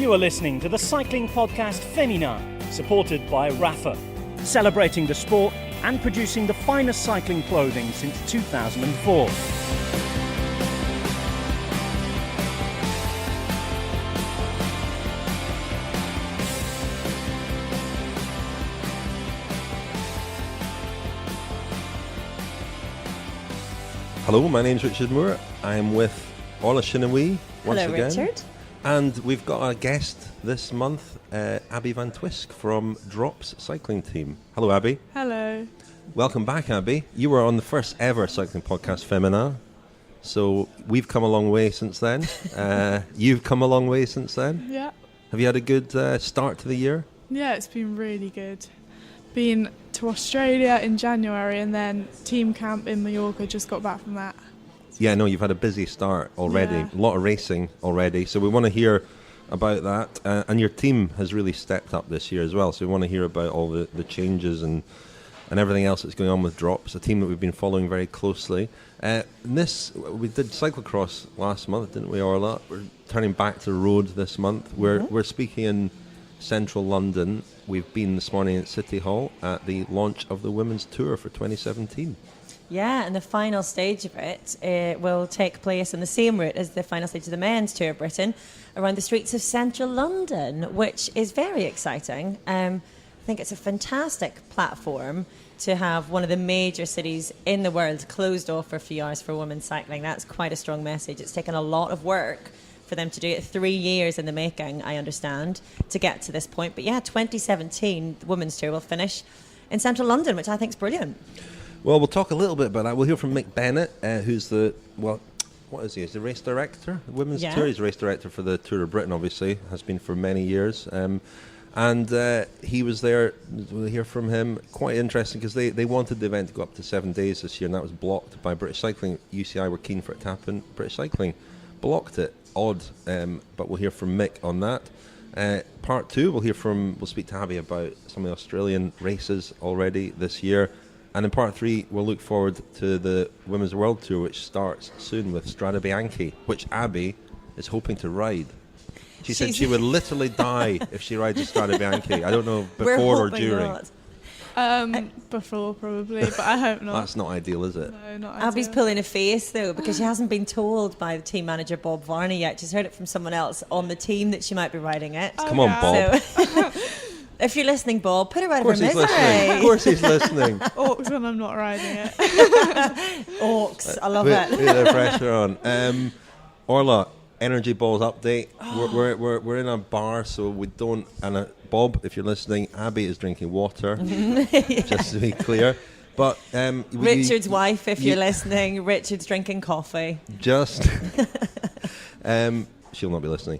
You are listening to the Cycling Podcast Féminin, supported by Rafa, celebrating the sport and producing the finest cycling clothing since 2004. Hello, my name's Richard Moore. I'm with Orla Chennaoui once Hello, again. Richard. And we've got a guest this month, Abi Van Twisk from Drop's cycling team. Hello, Abi. Hello. Welcome back, Abi. You were on the first ever Cycling Podcast Féminin, so we've come a long way since then. You've come a long way since then. Yeah. Have you had a good start to the year? Yeah, it's been really good. Been to Australia in January and then team camp in Mallorca, just got back from that. Yeah, no, you've had a busy start already. Yeah. A lot of racing already. So we want to hear about that. And your team has really stepped up this year as well. So we want to hear about all the changes and everything else that's going on with Drops, a team that we've been following very closely. We did cyclocross last month, didn't we, Orla? We're turning back to the road this month. We're speaking in central London. We've been this morning at City Hall at the launch of the Women's Tour for 2017. Yeah, and the final stage of it will take place on the same route as the final stage of the Men's Tour of Britain, around the streets of central London, which is very exciting. I think it's a fantastic platform to have one of the major cities in the world closed off for a few hours for women's cycling. That's quite a strong message. It's taken a lot of work for them to do it. 3 years in the making, I understand, to get to this point. But yeah, 2017, the Women's Tour will finish in central London, which I think is brilliant. Well, we'll talk a little bit about that. We'll hear from Mick Bennett, who's what is he? Is the race director? The Women's Tour? He's race director for the Tour of Britain, obviously, has been for many years. And he was there. We'll hear from him. Quite interesting because they wanted the event to go up to 7 days this year, and that was blocked by British Cycling. UCI were keen for it to happen. British Cycling blocked it. Odd, but we'll hear from Mick on that. Part two, we'll speak to Abi about some of the Australian races already this year. And in part three, we'll look forward to the Women's World Tour, which starts soon with Strade Bianche, which Abi is hoping to ride. She said she would literally die if she rides a Strade Bianche. I don't know, before or during. Not. Before, probably, but I hope not. That's not ideal, is it? No, not Abby's ideal. pulling a face, though, because she hasn't been told by the team manager, Bob Varney, yet. She's heard it from someone else on the team that she might be riding it. Come on, Bob. So, if you're listening, Bob, put her out of her misery. Of course he's listening. Orcs when I'm not riding it. Orcs, I love Put it. the pressure on. Orla, Energy Balls update. We're in a bar, so we don't. And Bob, if you're listening, Abi is drinking water. Just to be clear. But Richard's wife, if you're listening, Richard's drinking coffee. Just she'll not be listening.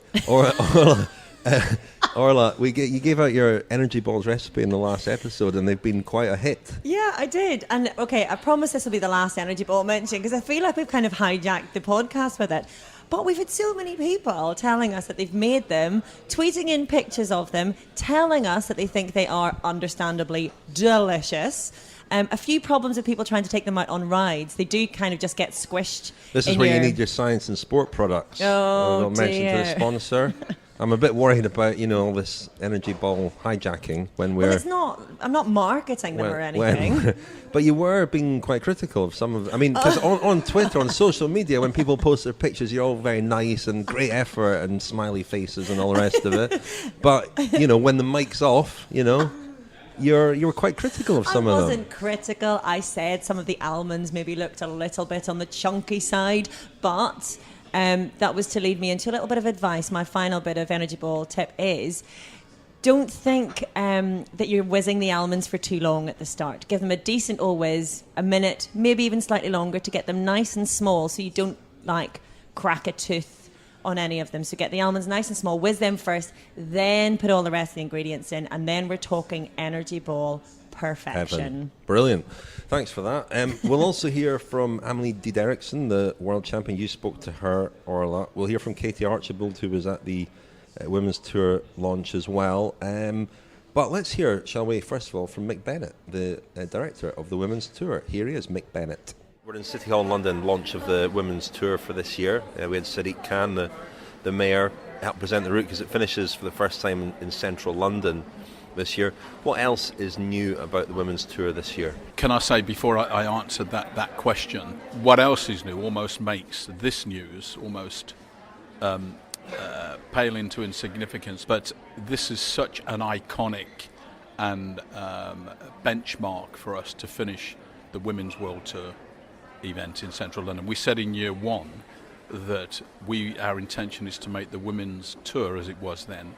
Orla, you gave out your Energy Balls recipe in the last episode, and they've been quite a hit. Yeah, I did. And okay, I promise this will be the last Energy Ball mention, because I feel like we've kind of hijacked the podcast with it. But we've had so many people telling us that they've made them, tweeting in pictures of them, telling us that they think they are understandably delicious. A few problems with people trying to take them out on rides. They do kind of just get squished. This is where you need your science and sport products. Oh, I'll mention to the sponsor. I'm a bit worried about, all this energy ball hijacking when we're... Well, it's not... I'm not marketing them or anything. But you were being quite critical of some of... I mean, because on Twitter, on social media, when people post their pictures, you're all very nice and great effort and smiley faces and all the rest of it. But, when the mic's off, you were quite critical of some of them. I wasn't critical. I said some of the almonds maybe looked a little bit on the chunky side, but... that was to lead me into a little bit of advice. My final bit of Energy Ball tip is, don't think that you're whizzing the almonds for too long at the start. Give them a decent whiz, a minute, maybe even slightly longer, to get them nice and small so you don't crack a tooth on any of them. So get the almonds nice and small, whiz them first, then put all the rest of the ingredients in, and then we're talking Energy Ball perfection. Heaven. Brilliant. Thanks for that. We'll also hear from Amelie D. Derrickson, the world champion. You spoke to her, Orla. We'll hear from Katie Archibald, who was at the Women's Tour launch as well. But let's hear, shall we, first of all, from Mick Bennett, the director of the Women's Tour. Here he is, Mick Bennett. We're in City Hall in London, launch of the Women's Tour for this year. We had Sadiq Khan, the the mayor, help present the route because it finishes for the first time in central London this year. What else is new about the women's tour this year? Can I say, before I answer that question, what else is new almost makes this news almost pale into insignificance, but this is such an iconic and benchmark for us to finish the Women's World Tour event in central London. We said in year one that our intention is to make the Women's Tour, as it was then,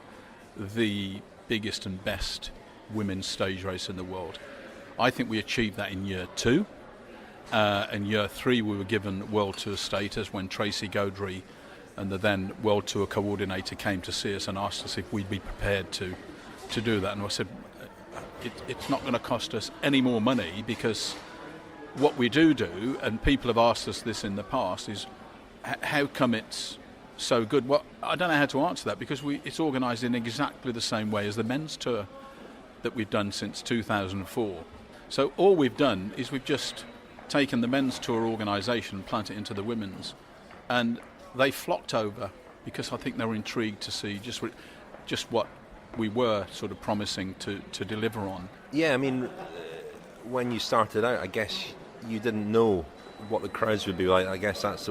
the biggest and best women's stage race in the world. I think we achieved that in year two. In year three, we were given World Tour status when Tracy Gaudry and the then World Tour coordinator came to see us and asked us if we'd be prepared to do that. And I said, it's not going to cost us any more money, because what we do, and people have asked us this in the past, is how come it's so good? Well, I don't know how to answer that, because it's organised in exactly the same way as the men's tour that we've done since 2004. So all we've done is we've just taken the men's tour organisation and planted it into the women's, and they flocked over because I think they were intrigued to see just what we were sort of promising to deliver on. Yeah, I mean, when you started out, I guess you didn't know what the crowds would be like. I guess that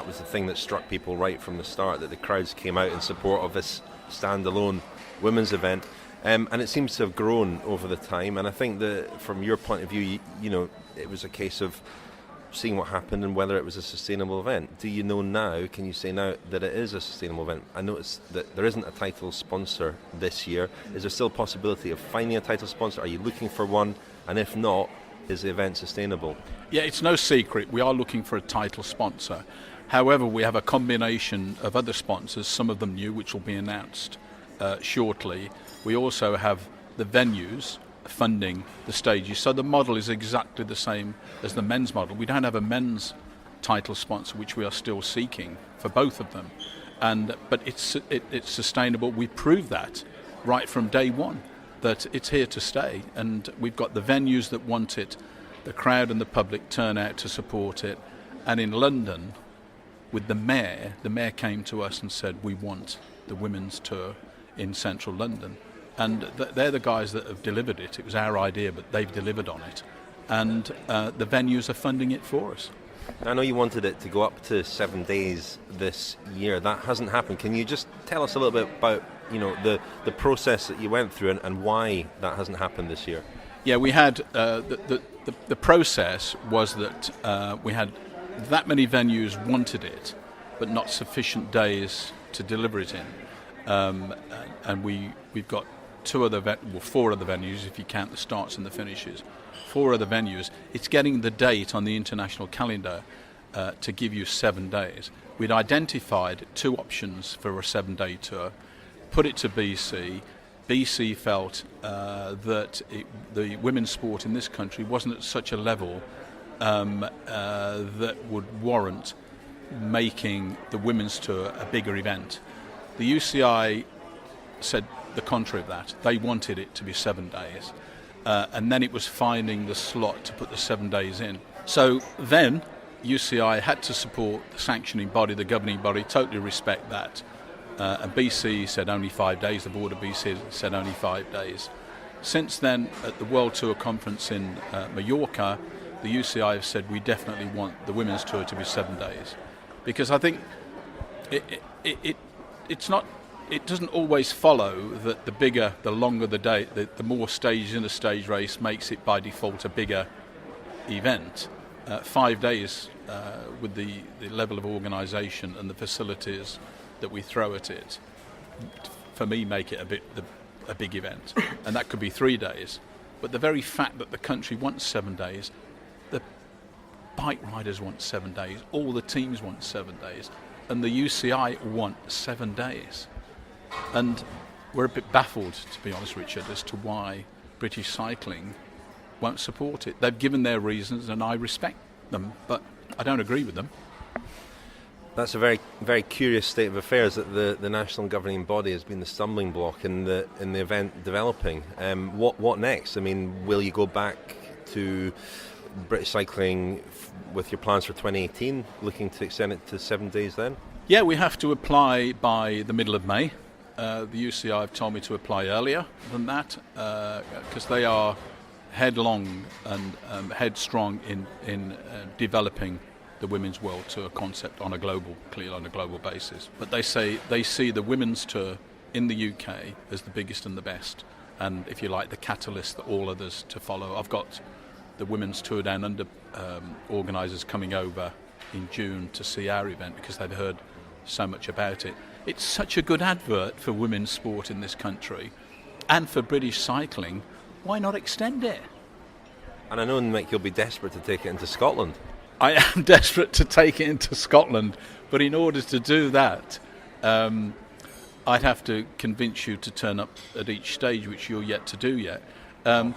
was the thing that struck people right from the start, that the crowds came out in support of this standalone women's event, and it seems to have grown over the time. And I think that from your point of view, you know, it was a case of seeing what happened and whether it was a sustainable event. Do you know now, can you say now that it is a sustainable event? I noticed that there isn't a title sponsor this year. Is there still a possibility of finding a title sponsor? Are you looking for one? And if not, is the event sustainable? Yeah, it's no secret. We are looking for a title sponsor. However, we have a combination of other sponsors, some of them new, which will be announced shortly. We also have the venues funding the stages. So the model is exactly the same as the men's model. We don't have a men's title sponsor, which we are still seeking for both of them. But it's sustainable. We proved that right from day one, that it's here to stay. And we've got the venues that want it, the crowd and the public turn out to support it. And in London, with the mayor came to us and said, we want the women's tour in central London. And they're the guys that have delivered it. It was our idea, but they've delivered on it. And the venues are funding it for us. I know you wanted it to go up to 7 days this year. That hasn't happened. Can you just tell us a little bit about, you know, the process that you went through and why that hasn't happened this year? Yeah, we had the process was that we had that many venues wanted it, but not sufficient days to deliver it in. And we've got four other venues, if you count the starts and the finishes. 4 other venues. It's getting the date on the international calendar to give you 7 days. We'd identified 2 options for a 7-day tour, put it to BC. BC felt that the women's sport in this country wasn't at such a level that would warrant making the women's tour a bigger event. The UCI said the contrary of that. They wanted it to be 7 days. And then it was finding the slot to put the 7 days in. So then UCI had to support the sanctioning body, the governing body, totally respect that. And BC said only 5 days. The board of BC said only 5 days. Since then, at the World Tour Conference in Mallorca, the UCI have said we definitely want the women's tour to be 7 days. Because I think it's not... It doesn't always follow that the longer the day, the more stages in a stage race makes it by default a bigger event. 5 days with the level of organisation and the facilities that we throw at it, for me, make it a big event. And that could be 3 days. But the very fact that the country wants 7 days, the bike riders want 7 days, all the teams want 7 days, and the UCI want 7 days. And we're a bit baffled, to be honest, Richard, as to why British cycling won't support it. They've given their reasons, and I respect them, but I don't agree with them. That's a very, very curious state of affairs, that the national governing body has been the stumbling block in the event developing. What next? I mean, will you go back to British cycling with your plans for 2018, looking to extend it to 7 days then? Yeah, we have to apply by the middle of May. The UCI have told me to apply earlier than that because they are headlong and headstrong in developing the Women's World Tour concept clearly on a global basis. But they say they see the Women's Tour in the UK as the biggest and the best, and if you like, the catalyst for all others to follow. I've got the Women's Tour Down Under organisers coming over in June to see our event because they'd heard so much about it. It's such a good advert for women's sport in this country and for British cycling. Why not extend it? And I know, Mick, you'll be desperate to take it into Scotland. I am desperate to take it into Scotland, but in order to do that, I'd have to convince you to turn up at each stage, which you're yet to do yet. And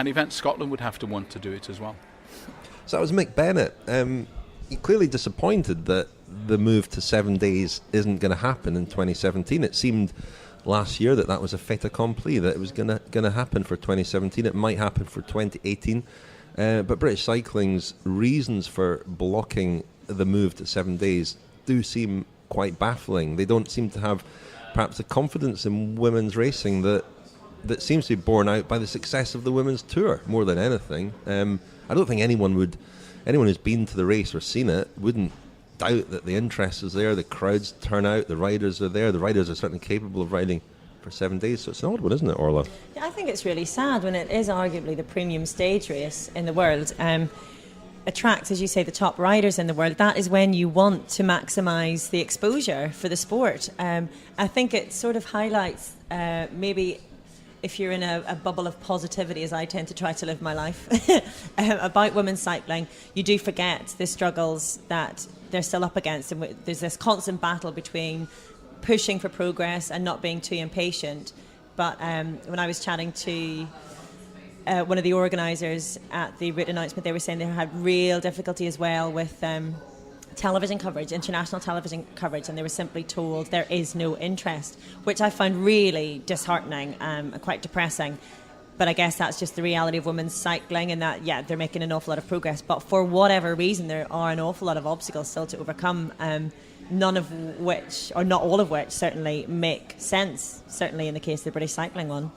Event Scotland would have to want to do it as well. So that was Mick Bennett. You're clearly disappointed that the move to 7 days isn't going to happen in 2017. It seemed last year that was a fait accompli, that it was going to happen for 2017. It might happen for 2018. But British Cycling's reasons for blocking the move to 7 days do seem quite baffling. They don't seem to have perhaps the confidence in women's racing that seems to be borne out by the success of the women's tour more than anything. I don't think anyone who's been to the race or seen it wouldn't doubt that the interest is there, the crowds turn out, the riders are there, the riders are certainly capable of riding for 7 days, so it's an odd one, isn't it, Orla? Yeah, I think it's really sad when it is arguably the premium stage race in the world. Attracts, as you say, the top riders in the world. That is when you want to maximise the exposure for the sport. I think it sort of highlights maybe if you're in a bubble of positivity, as I tend to try to live my life, about women's cycling, you do forget the struggles that they're still up against. And there's this constant battle between pushing for progress and not being too impatient. But when I was chatting to one of the organisers at the route announcement, they were saying they had real difficulty as well with television coverage, international television coverage, and they were simply told there is no interest, which I found really disheartening and quite depressing. But I guess that's just the reality of women's cycling, and that, yeah, they're making an awful lot of progress, but for whatever reason there are an awful lot of obstacles still to overcome, none of which, or not all of which, certainly make sense, certainly in the case of the British cycling one.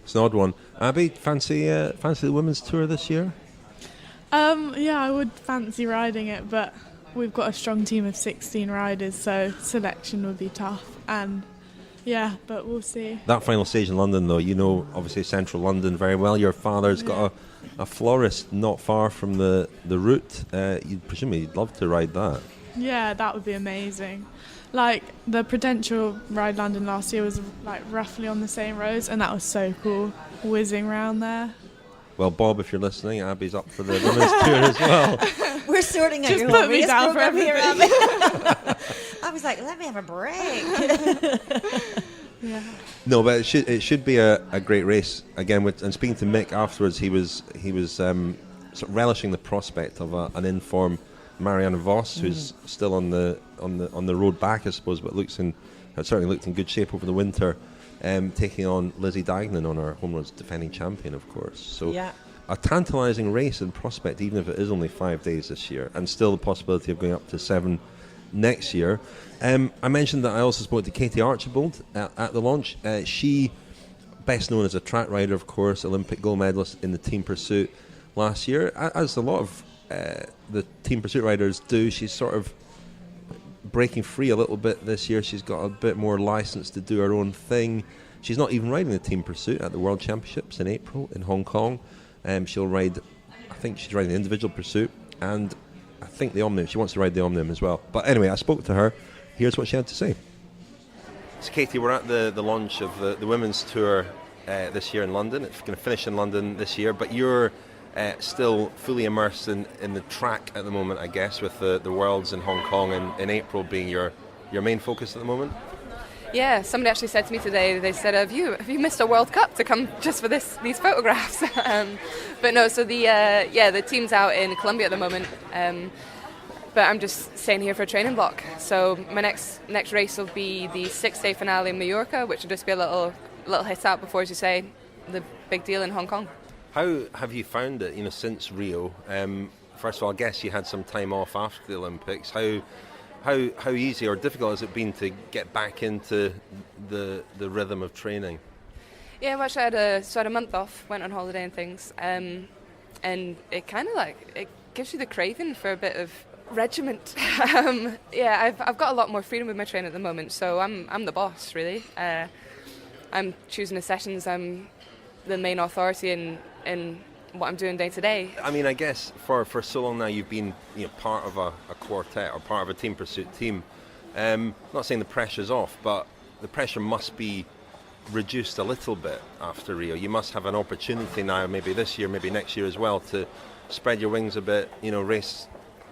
It's an odd one. Abi, fancy the women's tour this year? Yeah, I would fancy riding it, but we've got a strong team of 16 riders, so selection would be tough. And yeah, but we'll see. That final stage in London, though, you know, obviously central London very well. Your father's got a florist not far from the route. Presumably you'd love to ride that. Yeah, that would be amazing. Like, the Prudential Ride London last year was like roughly on the same roads, and that was so cool, whizzing round there. Well, Bob, if you're listening, Abby's up for the women's tour as well. We're sorting out just your whole race program here, Abby. I was like, let me have a break. Yeah. No, but it should be a great race again. And speaking to Mick afterwards, he was sort of relishing the prospect of an in-form Marianne Vos, who's still on the road back, I suppose, but certainly looked in good shape over the winter. Taking on Lizzie Dignan on our home roads defending champion, of course. So a tantalising race in prospect, even if it is only 5 days this year, and still the possibility of going up to 7 next year. I mentioned that I also spoke to Katie Archibald at the launch. She, best known as a track rider, of course, Olympic gold medalist in the team pursuit last year. As a lot of the team pursuit riders do, she's sort of breaking free a little bit this year. She's got a bit more license to do her own thing. She's not even riding the team pursuit at the World Championships in April in Hong Kong. She'll ride, I think she's riding the individual pursuit, and I think the Omnium. She wants to ride the Omnium as well. But anyway, I spoke to her. Here's what she had to say. So Katie, we're at the launch of the women's tour this year in London. It's going to finish in London this year, but you're still fully immersed in the track at the moment, I guess, with the Worlds in Hong Kong and in April being your main focus at the moment. Yeah, somebody actually said to me today, they said, have you missed a World Cup to come just for these photographs? But no, so the team's out in Colombia at the moment, but I'm just staying here for a training block. So my next race will be the 6-day finale in Mallorca, which will just be a little hit out before, as you say, the big deal in Hong Kong. How have you found it, since Rio? First of all, I guess you had some time off after the Olympics. How easy or difficult has it been to get back into the rhythm of training? Yeah, well, I had a month off, went on holiday and things, and it kind of it gives you the craving for a bit of regiment. I've got a lot more freedom with my training at the moment, so I'm the boss really. I'm choosing the sessions. I'm the main authority in what I'm doing day to day. I mean, I guess for so long now you've been part of a quartet or part of a team pursuit team. Not saying the pressure's off, but the pressure must be reduced a little bit after Rio. You must have an opportunity now, maybe this year, maybe next year as well, to spread your wings a bit, race,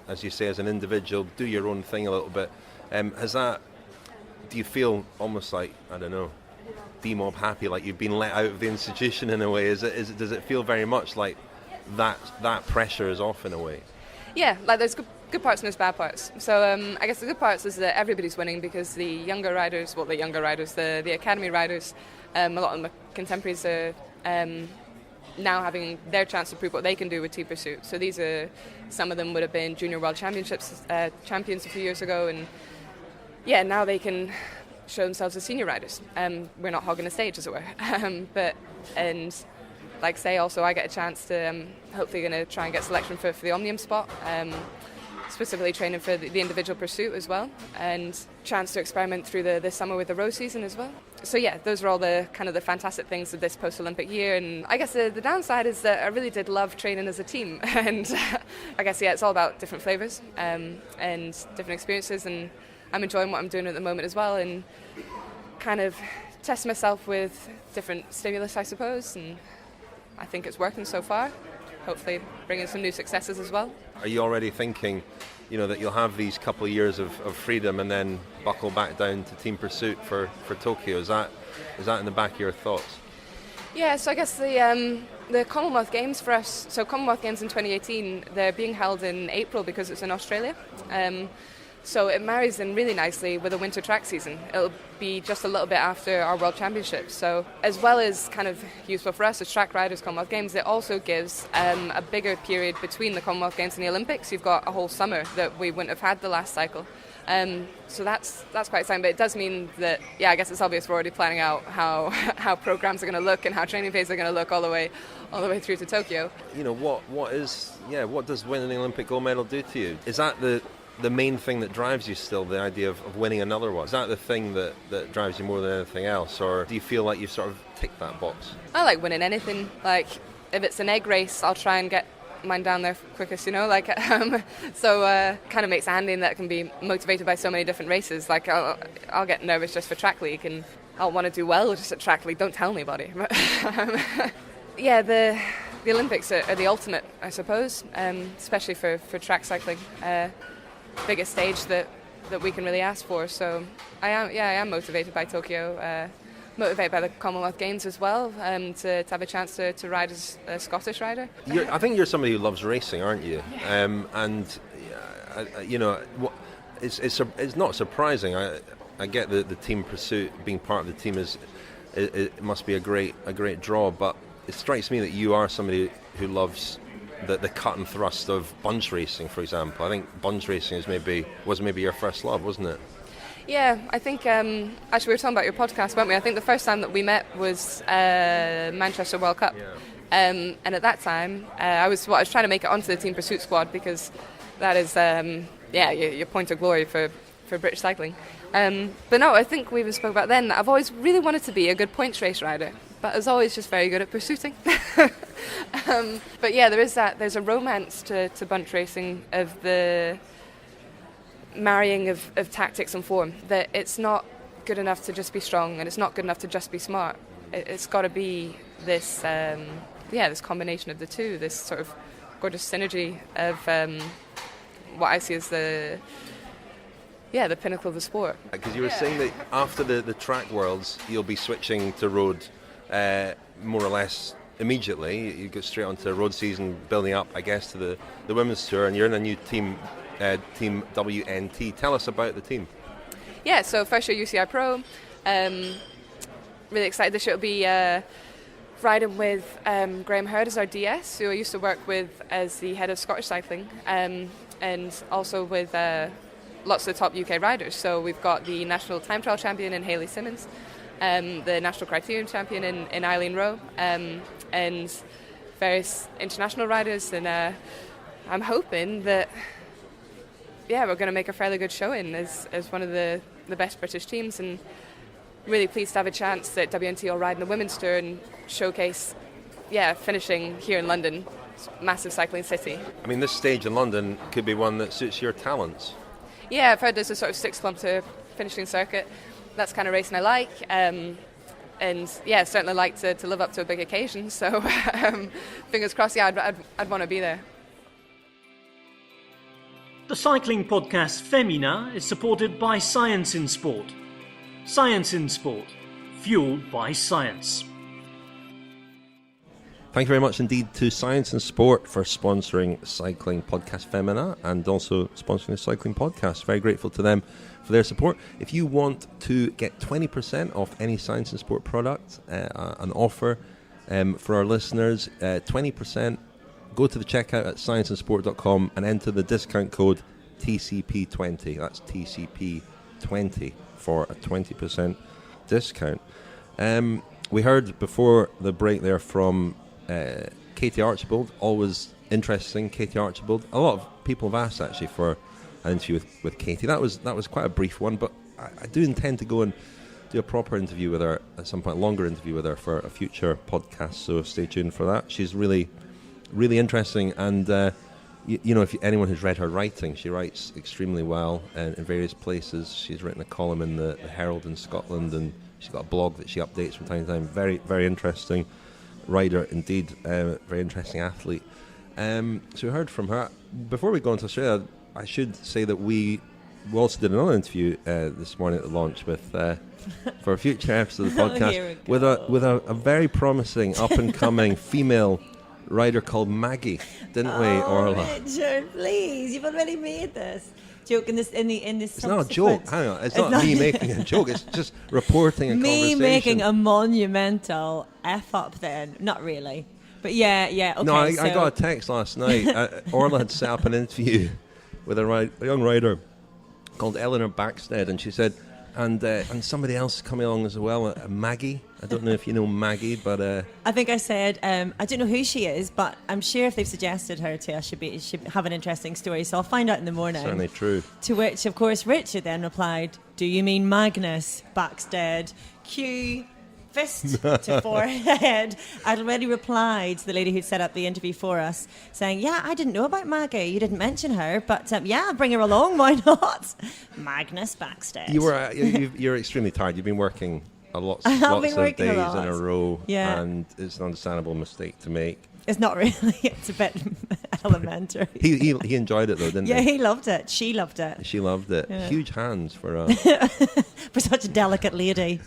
as you say, as an individual, do your own thing a little bit. Do you feel almost like, I don't know, D-mob happy, like you've been let out of the institution in a way? Does it feel very much like that pressure is off in a way? Yeah, there's good parts and there's bad parts. So I guess the good parts is that everybody's winning because the younger riders, the academy riders, a lot of them are contemporaries are now having their chance to prove what they can do with team pursuit. So some of them would have been junior world championships champions a few years ago, and now they can show themselves as senior riders. We're not hogging the stage, as it were. Also I get a chance to hopefully going to try and get selection for the Omnium spot, specifically training for the individual pursuit as well, and chance to experiment through the summer with the row season as well. So those are all the kind of the fantastic things of this post-Olympic year. And I guess the downside is that I really did love training as a team, and I guess it's all about different flavours and different experiences, and I'm enjoying what I'm doing at the moment as well, and kind of testing myself with different stimulus, I suppose, and I think it's working so far. Hopefully bringing some new successes as well. Are you already thinking, that you'll have these couple of years of freedom and then buckle back down to team pursuit for Tokyo? Is that in the back of your thoughts? Yeah, so I guess the Commonwealth Games for us, so Commonwealth Games in 2018, they're being held in April because it's in Australia. So it marries in really nicely with a winter track season. It'll be just a little bit after our World Championships. So as well as kind of useful for us as track riders, Commonwealth Games, it also gives a bigger period between the Commonwealth Games and the Olympics. You've got a whole summer that we wouldn't have had the last cycle. So that's quite exciting, but it does mean that, I guess it's obvious we're already planning out how programs are going to look and how training phases are going to look all the way through to Tokyo. What does winning the Olympic gold medal do to you? Is that the main thing that drives you still, the idea of winning another one? Is that the thing that drives you more than anything else, or do you feel like you sort of tick that box? I like winning anything. Like, if it's an egg race, I'll try and get mine down there quickest, so kind of makes it handy in that it can be motivated by so many different races. Like, I'll get nervous just for track league, and I'll want to do well just at track league. Don't tell anybody. The Olympics are the ultimate, I suppose, especially for track cycling. Biggest stage that we can really ask for. So I am motivated by Tokyo, motivated by the Commonwealth Games as well, to have a chance to ride as a Scottish rider. I think you're somebody who loves racing, aren't you? It's not surprising. I get the team pursuit, being part of the team it must be a great draw, but it strikes me that you are somebody who loves the cut and thrust of bunch racing, for example. I think bunch racing was maybe your first love, wasn't it? Yeah, I think actually we were talking about your podcast, weren't we? I think the first time that we met was Manchester World Cup, and at that time I was trying to make it onto the team pursuit squad, because that is your point of glory for British cycling. But no, I think we spoke about then that I've always really wanted to be a good points race rider, but I was always just very good at pursuiting. But there's a romance to bunch racing, of the marrying of tactics and form, that it's not good enough to just be strong, and it's not good enough to just be smart. It's got to be this this combination of the two, this sort of gorgeous synergy of what I see as the pinnacle of the sport. Because you were saying that after the track worlds, you'll be switching to road more or less immediately. You go straight onto the road season, building up, I guess, to the women's tour, and you're in a new team WNT. Tell us about the team. Yeah, so first year UCI Pro. Really excited. This year will be riding with Graham Hurd as our DS, who I used to work with as the head of Scottish cycling, and also with lots of the top UK riders. So we've got the national time trial champion in Hayley Simmons, the national criterium champion in Eileen Rowe, and various international riders. And I'm hoping that, we're going to make a fairly good showing as one of the best British teams, and really pleased to have a chance that WNT will ride in the women's tour and showcase, finishing here in London, massive cycling city. I mean, this stage in London could be one that suits your talents. Yeah, I've heard there's a sort of 6-kilometre finishing circuit. That's kind of racing I like, and certainly like to live up to a big occasion. So fingers crossed. I'd want to be there. The Cycling Podcast Féminin is supported by Science in Sport. Science in Sport, fueled by science. Thank you very much indeed to Science and Sport for sponsoring Cycling Podcast Féminin and also sponsoring the Cycling Podcast. Very grateful to them for their support. If you want to get 20% off any Science and Sport product, an offer for our listeners, 20%, go to the checkout at scienceandsport.com and enter the discount code TCP20. That's TCP20 for a 20% discount. We heard before the break there from Katie Archibald. Always interesting, Katie Archibald. A lot of people have asked actually for an interview with Katie. That was quite a brief one, but I do intend to go and do a proper interview with her at some point, longer interview with her for a future podcast, so stay tuned for that. She's really, really interesting, and if anyone who's read her writing, she writes extremely well in various places. She's written a column in the Herald in Scotland, and she's got a blog that she updates from time to time. Very, very interesting rider indeed, very interesting athlete. So we heard from her. Before we go into Australia, I should say that we also did another interview this morning at the launch with for a future episode of the podcast with a very promising up and coming female rider called Maggie, didn't we, Orla? Richard, please, you've already made this joke in this. It's not a joke. Hang on, it's not me making a joke. It's just reporting a conversation. Me making a monumental F up. Then, not really, but yeah. Okay. No, I got a text last night. Orla had set up an interview with a young rider called Eleanor Backstead, and she said, and somebody else coming along as well, Maggie. I don't know if you know Maggie, but I think I said I don't know who she is, but I'm sure if they've suggested her to us, should have an interesting story. So I'll find out in the morning. Certainly true. To which, of course, Richard then replied, "Do you mean Magnus Backstead?" Cue fist to forehead. I'd already replied to the lady who'd set up the interview for us, saying, "Yeah, I didn't know about Maggie. You didn't mention her, but bring her along. Why not?" Magnus Backstead. You're extremely tired. You've been working lots of days in a row, and it's an understandable mistake to make. It's not really. It's a bit elementary. He enjoyed it though, didn't he? Yeah, he loved it. She loved it. She loved it. Yeah. Huge hands for for such a delicate lady.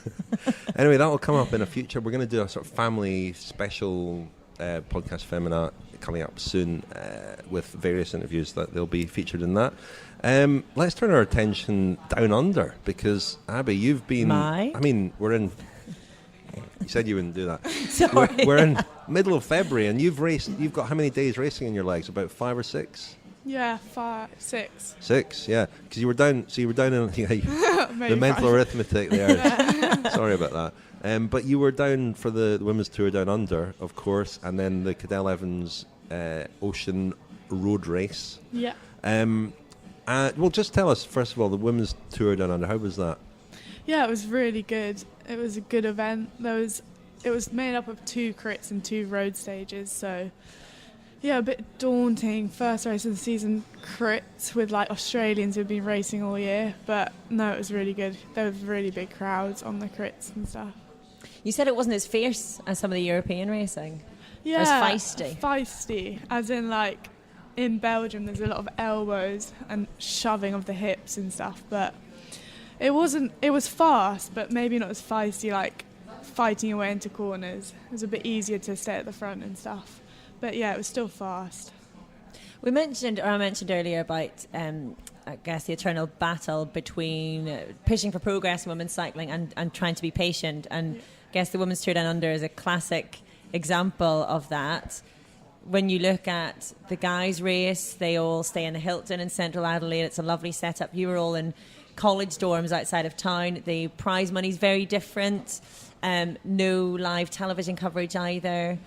Anyway, that will come up in a future. We're going to do a sort of family special podcast Féminin coming up soon with various interviews that they'll be featured in that. Let's turn our attention down under, because Abi, you've been. We're in. You said you wouldn't do that. Sorry. We're in middle of February, and you've got how many days racing in your legs? About 5 or 6? Yeah, 5, 6. 6, yeah. Because you were down in the mental arithmetic there. Sorry about that. But you were down for the women's tour down under, of course, and then the Cadel Evans Ocean Road Race. Yeah. Well, just tell us, first of all, the women's tour down under, how was that? Yeah, it was really good. It was a good event. It was made up of 2 crits and 2 road stages, so yeah, a bit daunting. First race of the season, crits with like Australians who've been racing all year, but no, it was really good. There was really big crowds on the crits and stuff. You said it wasn't as fierce as some of the European racing. Yeah, it was feisty. Feisty, as in like in Belgium there's a lot of elbows and shoving of the hips and stuff, but it was fast, but maybe not as feisty, like fighting your way into corners. It was a bit easier to stay at the front and stuff. But yeah, it was still fast. I mentioned earlier about, I guess, the eternal battle between pushing for progress in women's cycling and trying to be patient. And I guess the Women's Tour Down Under is a classic example of that. When you look at the guys' race, they all stay in the Hilton in central Adelaide. It's a lovely setup. You were all in college dorms outside of town. The prize money is very different. No live television coverage either.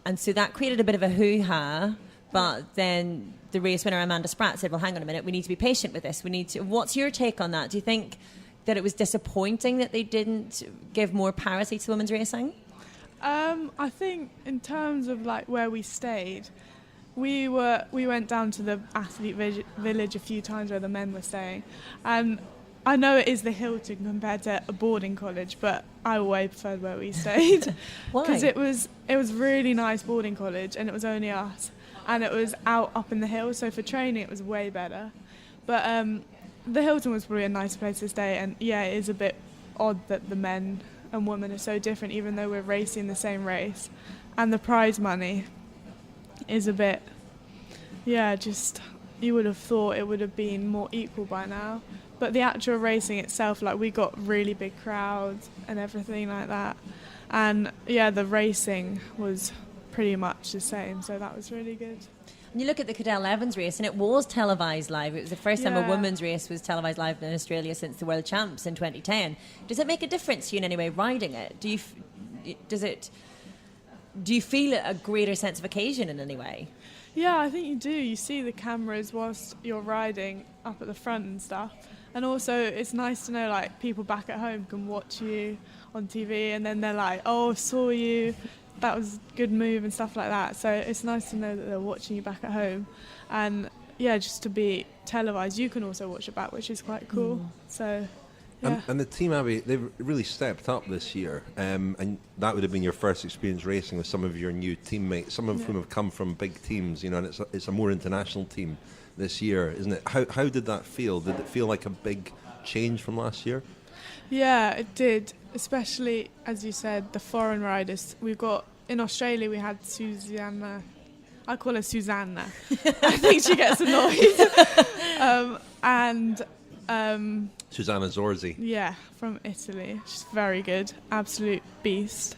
And so that created a bit of a hoo-ha. But then the race winner, Amanda Spratt, said, well, hang on a minute, we need to be patient with this. What's your take on that? Do you think that it was disappointing that they didn't give more parity to women's racing? I think in terms of like where we stayed, we went down to the athlete village a few times where the men were staying, and I know it is the Hilton compared to a boarding college, but I way preferred where we stayed. Why? Because it was really nice boarding college, and it was only us, and it was out up in the hills, so for training it was way better. But the Hilton was probably a nice place to stay, and yeah, it is a bit odd that the men and women are so different, even though we're racing the same race, and the prize money is a bit, just you would have thought it would have been more equal by now. But the actual racing itself, like, we got really big crowds and everything like that, and the racing was pretty much the same, so that was really good. And you look at the Cadel Evans race, and it was televised live. It was the first time a women's race was televised live in Australia since the World Champs in 2010. Does it make a difference to you in any way riding it? Do you feel a greater sense of occasion in any way? Yeah, I think you do. You see the cameras whilst you're riding up at the front and stuff. And also it's nice to know, like, people back at home can watch you on TV, and then they're like, oh, I saw you, that was a good move and stuff like that. So it's nice to know that they're watching you back at home, and just to be televised, you can also watch it back, which is quite cool. So and the team, Abi, they've really stepped up this year, and that would have been your first experience racing with some of your new teammates, some of whom have come from big teams, and it's a more international team this year, isn't it? How did that feel? Did it feel like a big change from last year? Yeah, it did, especially, as you said, the foreign riders. We've got, in Australia, we had Susanna. I call her Susanna. I think she gets annoyed. Susanna Zorzi. Yeah, from Italy. She's very good, absolute beast.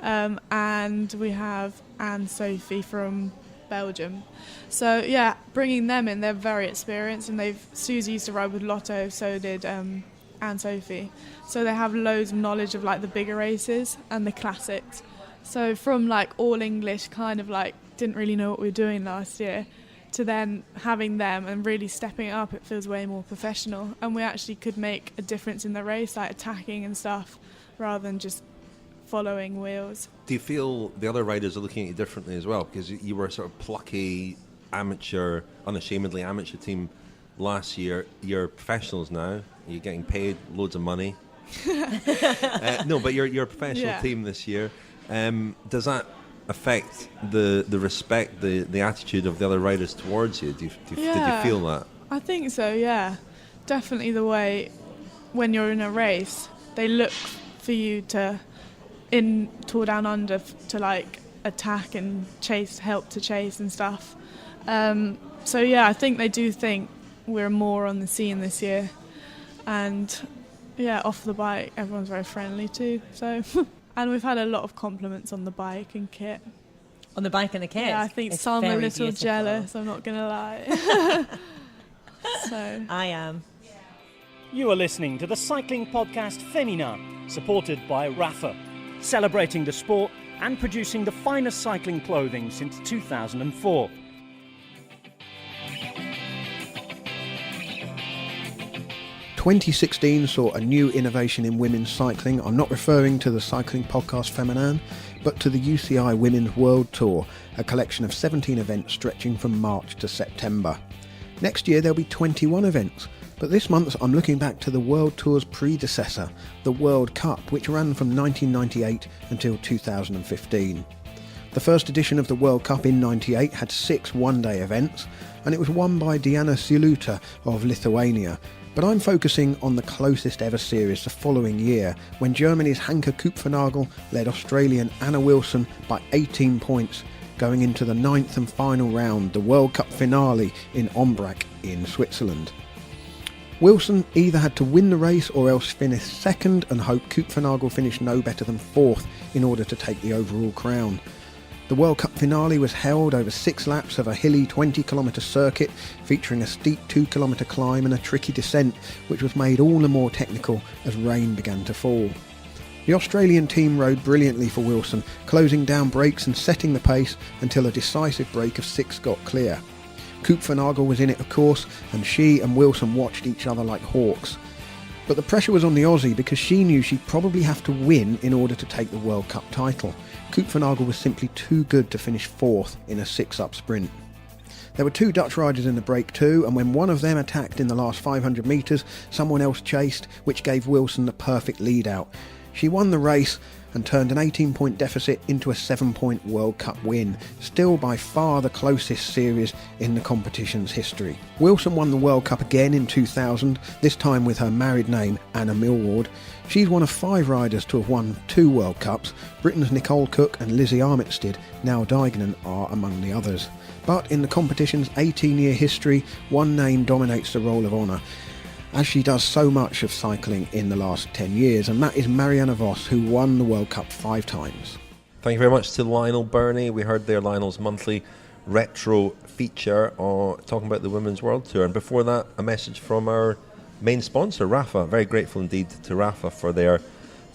And we have Anne-Sophie from Belgium. So bringing them in, they're very experienced, and Susie used to ride with Lotto, so did Anne-Sophie. So they have loads of knowledge of, like, the bigger races and the classics. So from, like, all English, kind of like didn't really know what we were doing last year, to then having them and really stepping it up, it feels way more professional, and we actually could make a difference in the race, like attacking and stuff, rather than just following wheels. Do you feel the other riders are looking at you differently as well? Because you were a sort of plucky, amateur, unashamedly amateur team last year. You're professionals now. You're getting paid loads of money. No, but you're a professional team this year. Does that affect the respect, the attitude of the other riders towards you? Did you feel that? I think so, yeah. Definitely the way when you're in a race, they look for you to, in Tour Down Under, to, like, attack and help to chase and stuff. So I think they do think we're more on the scene this year. And off the bike, everyone's very friendly too. So, and we've had a lot of compliments on the bike and kit. On the bike and the kit? Yeah, I think it's some are a little beautiful. jealous, I'm not going to lie. So I am. You are listening to the Cycling Podcast Féminin, supported by Rafa, celebrating the sport and producing the finest cycling clothing since 2004. ...2016 saw a new innovation in women's cycling. I'm not referring to the Cycling Podcast Féminin, but to the UCI Women's World Tour, a collection of 17 events stretching from March to September. Next year there'll be 21 events, but this month I'm looking back to the World Tour's predecessor, the World Cup, which ran from 1998 until 2015. The first edition of the World Cup in '98 had 6 one-day events, and it was won by Diana Siluta of Lithuania. But I'm focusing on the closest ever series the following year, when Germany's Hanke Kupfernagel led Australian Anna Wilson by 18 points, going into the 9th and final round, the World Cup finale in Ombrach in Switzerland. Wilson either had to win the race or else finish second and hope Koopfenagel finished no better than fourth in order to take the overall crown. The World Cup finale was held over 6 laps of a hilly 20-kilometre circuit featuring a steep 2-kilometre climb and a tricky descent, which was made all the more technical as rain began to fall. The Australian team rode brilliantly for Wilson, closing down brakes and setting the pace until a decisive break of 6 got clear. Koopfenagel was in it, of course, and she and Wilson watched each other like hawks. But the pressure was on the Aussie because she knew she'd probably have to win in order to take the World Cup title. Koopfenagel was simply too good to finish fourth in a 6-up sprint. There were 2 Dutch riders in the break too, and when one of them attacked in the last 500 metres, someone else chased, which gave Wilson the perfect lead out. She won the race and turned an 18-point deficit into a 7-point World Cup win, still by far the closest series in the competition's history. Wilson won the World Cup again in 2000, this time with her married name, Anna Millward. She's one of 5 riders to have won 2 World Cups. Britain's Nicole Cook and Lizzie Armitstead, now Dignan, are among the others. But in the competition's 18-year history, one name dominates the roll of honour, as she does so much of cycling in the last 10 years, and that is Marianne Vos, who won the World Cup 5 times. Thank you very much to Lionel Burney. We heard there Lionel's monthly retro feature talking about the Women's World Tour. And before that, a message from our main sponsor, Rafa. Very grateful indeed to Rafa for their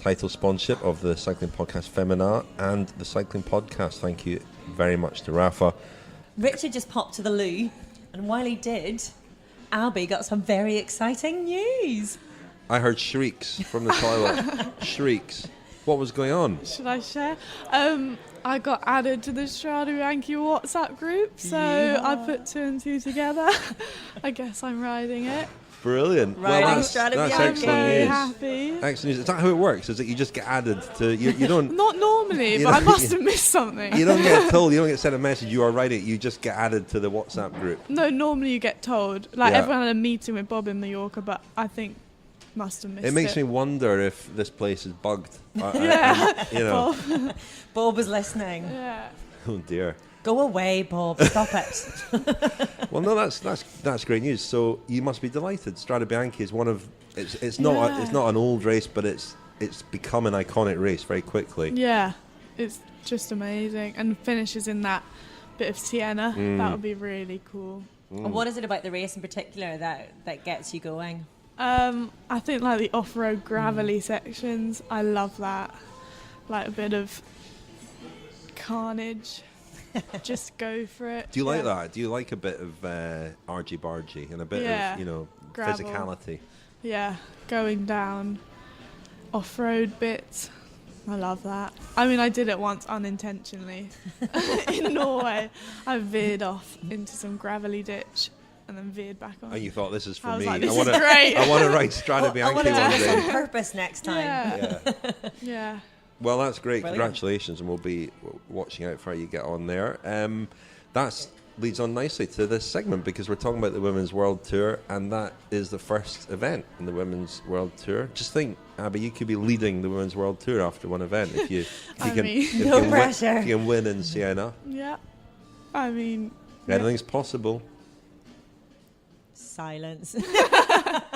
title sponsorship of the Cycling Podcast Féminin and the Cycling Podcast. Thank you very much to Rafa. Richard just popped to the loo, and while he did, Abi got some very exciting news. I heard shrieks from the toilet. Shrieks. What was going on? Should I share? I got added to the Strade Bianche WhatsApp group, so I put 2 and 2 together. I guess I'm riding it. Brilliant. Riding that's Strade Bianche. excellent Very news. happy. Excellent news. Is that how it works? Is that you just get added to... You don't... Not normally, You but I don't- must have missed something. You don't get told, you don't get sent a message, you are riding it, you just get added to the WhatsApp group. No, normally you get told. Like, Yeah. everyone had a meeting with Bob in Mallorca, but I think must have missed it. It makes me wonder if this place is bugged. Yeah. You know. Bob was listening. Yeah. Oh dear. Go away, Bob. Stop it. Well, no, that's great news. So you must be delighted. Strade Bianche is one of it's not it's not an old race, but it's become an iconic race very quickly. Yeah. It's just amazing. And finishes in that bit of Sienna. That would be really cool. And what is it about the race in particular that gets you going? I think like the off-road gravelly sections, I love that. Like a bit of carnage. Just go for it. Do you like that? Do you like a bit of argy-bargy and a bit of, Gravel. physicality? Yeah, Going down off-road bits. I love that. I mean, I did it once unintentionally in Norway. I veered off into some gravelly ditch and then veered back on. And you thought, this is for I was me. like, this I want is great. I want to ride Strade I Bianche want to do one this on day. purpose next time. Yeah. Yeah. Yeah. Well, that's great. Brilliant. Congratulations, and we'll be watching out for how you get on there. That leads on nicely to this segment because we're talking about the Women's World Tour, and that is the first event in the Women's World Tour. Just think, Abi, you could be leading the Women's World Tour after one event if you I can. mean- If you No can pressure. If you can win in Siena, Yeah. I mean, yeah. anything's possible. Silence.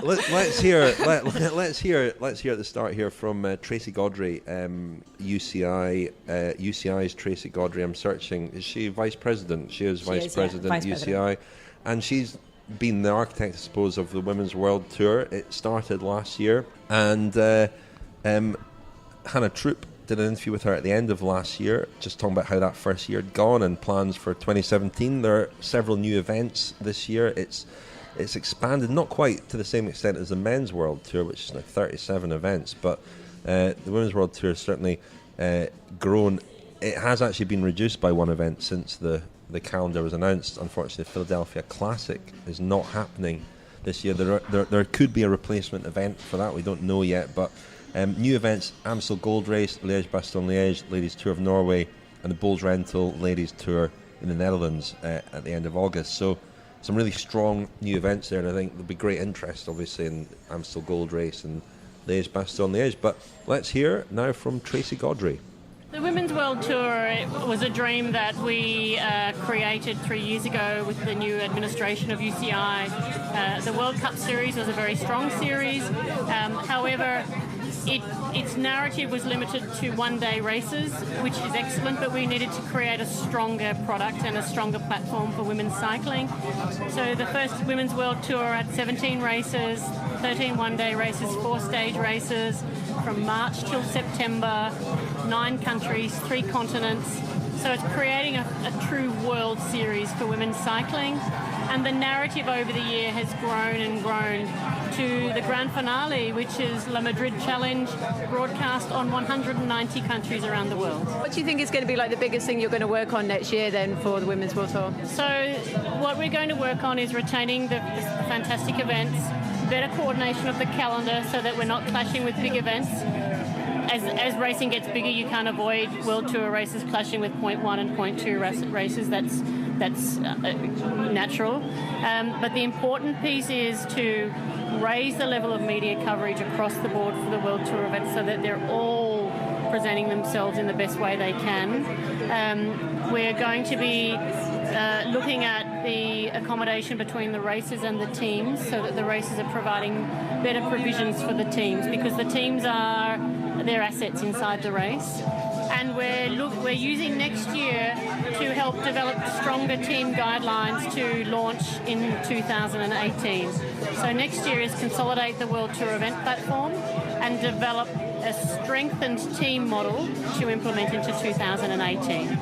Let's hear at the start here from Tracy Godry, UCI's Tracy Godry. I'm searching. Is she vice president? She is vice president vice UCI, and she's been the architect, I suppose, of the Women's World Tour. It started last year, and Hannah Troop did an interview with her at the end of last year, just talking about how that first year had gone and plans for 2017. There are several new events this year. It's expanded, not quite to the same extent as the Men's World Tour, which is like 37 events, but the Women's World Tour has certainly grown. It has actually been reduced by one event since the calendar was announced. Unfortunately, the Philadelphia Classic is not happening this year. There could be a replacement event for that. We don't know yet, but new events: Amstel Gold Race, Liège-Bastogne-Liège, Ladies Tour of Norway, and the Bulls Rental Ladies Tour in the Netherlands at the end of August. So some really strong new events there, and I think there'll be great interest, obviously, in Amstel Gold Race and Liège-Bastogne-Liège. But let's hear now from Tracy Godry. The Women's World Tour was a dream that we created 3 years ago with the new administration of UCI. The World Cup series was a very strong series. However, its narrative was limited to one-day races, which is excellent, but we needed to create a stronger product and a stronger platform for women's cycling. So the first Women's World Tour had 17 races, 13 one-day races, 4 stage races from March till September, 9 countries, 3 continents. So it's creating a true world series for women's cycling. And the narrative over the year has grown and grown to the grand finale, which is La Madrid Challenge, broadcast on 190 countries around the world. What do you think is going to be like the biggest thing you're going to work on next year then for the Women's World Tour? So what we're going to work on is retaining the fantastic events, better coordination of the calendar so that we're not clashing with big events. As racing gets bigger, you can't avoid World Tour races clashing with point 1 and point 2 races. That's natural. But the important piece is to raise the level of media coverage across the board for the World Tour events so that they're all presenting themselves in the best way they can. We're going to be looking at the accommodation between the races and the teams so that the races are providing better provisions for the teams, because the teams are their assets inside the race. And we're using next year to help develop stronger team guidelines to launch in 2018. So next year is consolidate the World Tour event platform and develop a strengthened team model to implement into 2018.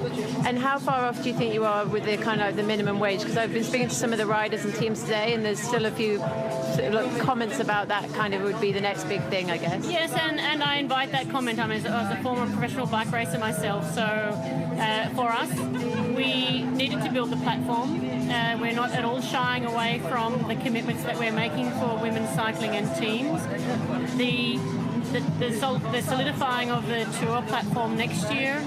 And how far off do you think you are with the kind of the minimum wage? Because I've been speaking to some of the riders and teams today, and there's still a few sort of comments about that kind of would be the next big thing, I guess. Yes, and I invite that comment. I mean, I was a former professional bike racer myself, so for us, we needed to build the platform. We're not at all shying away from the commitments that we're making for women's cycling and teams. The solidifying of the tour platform next year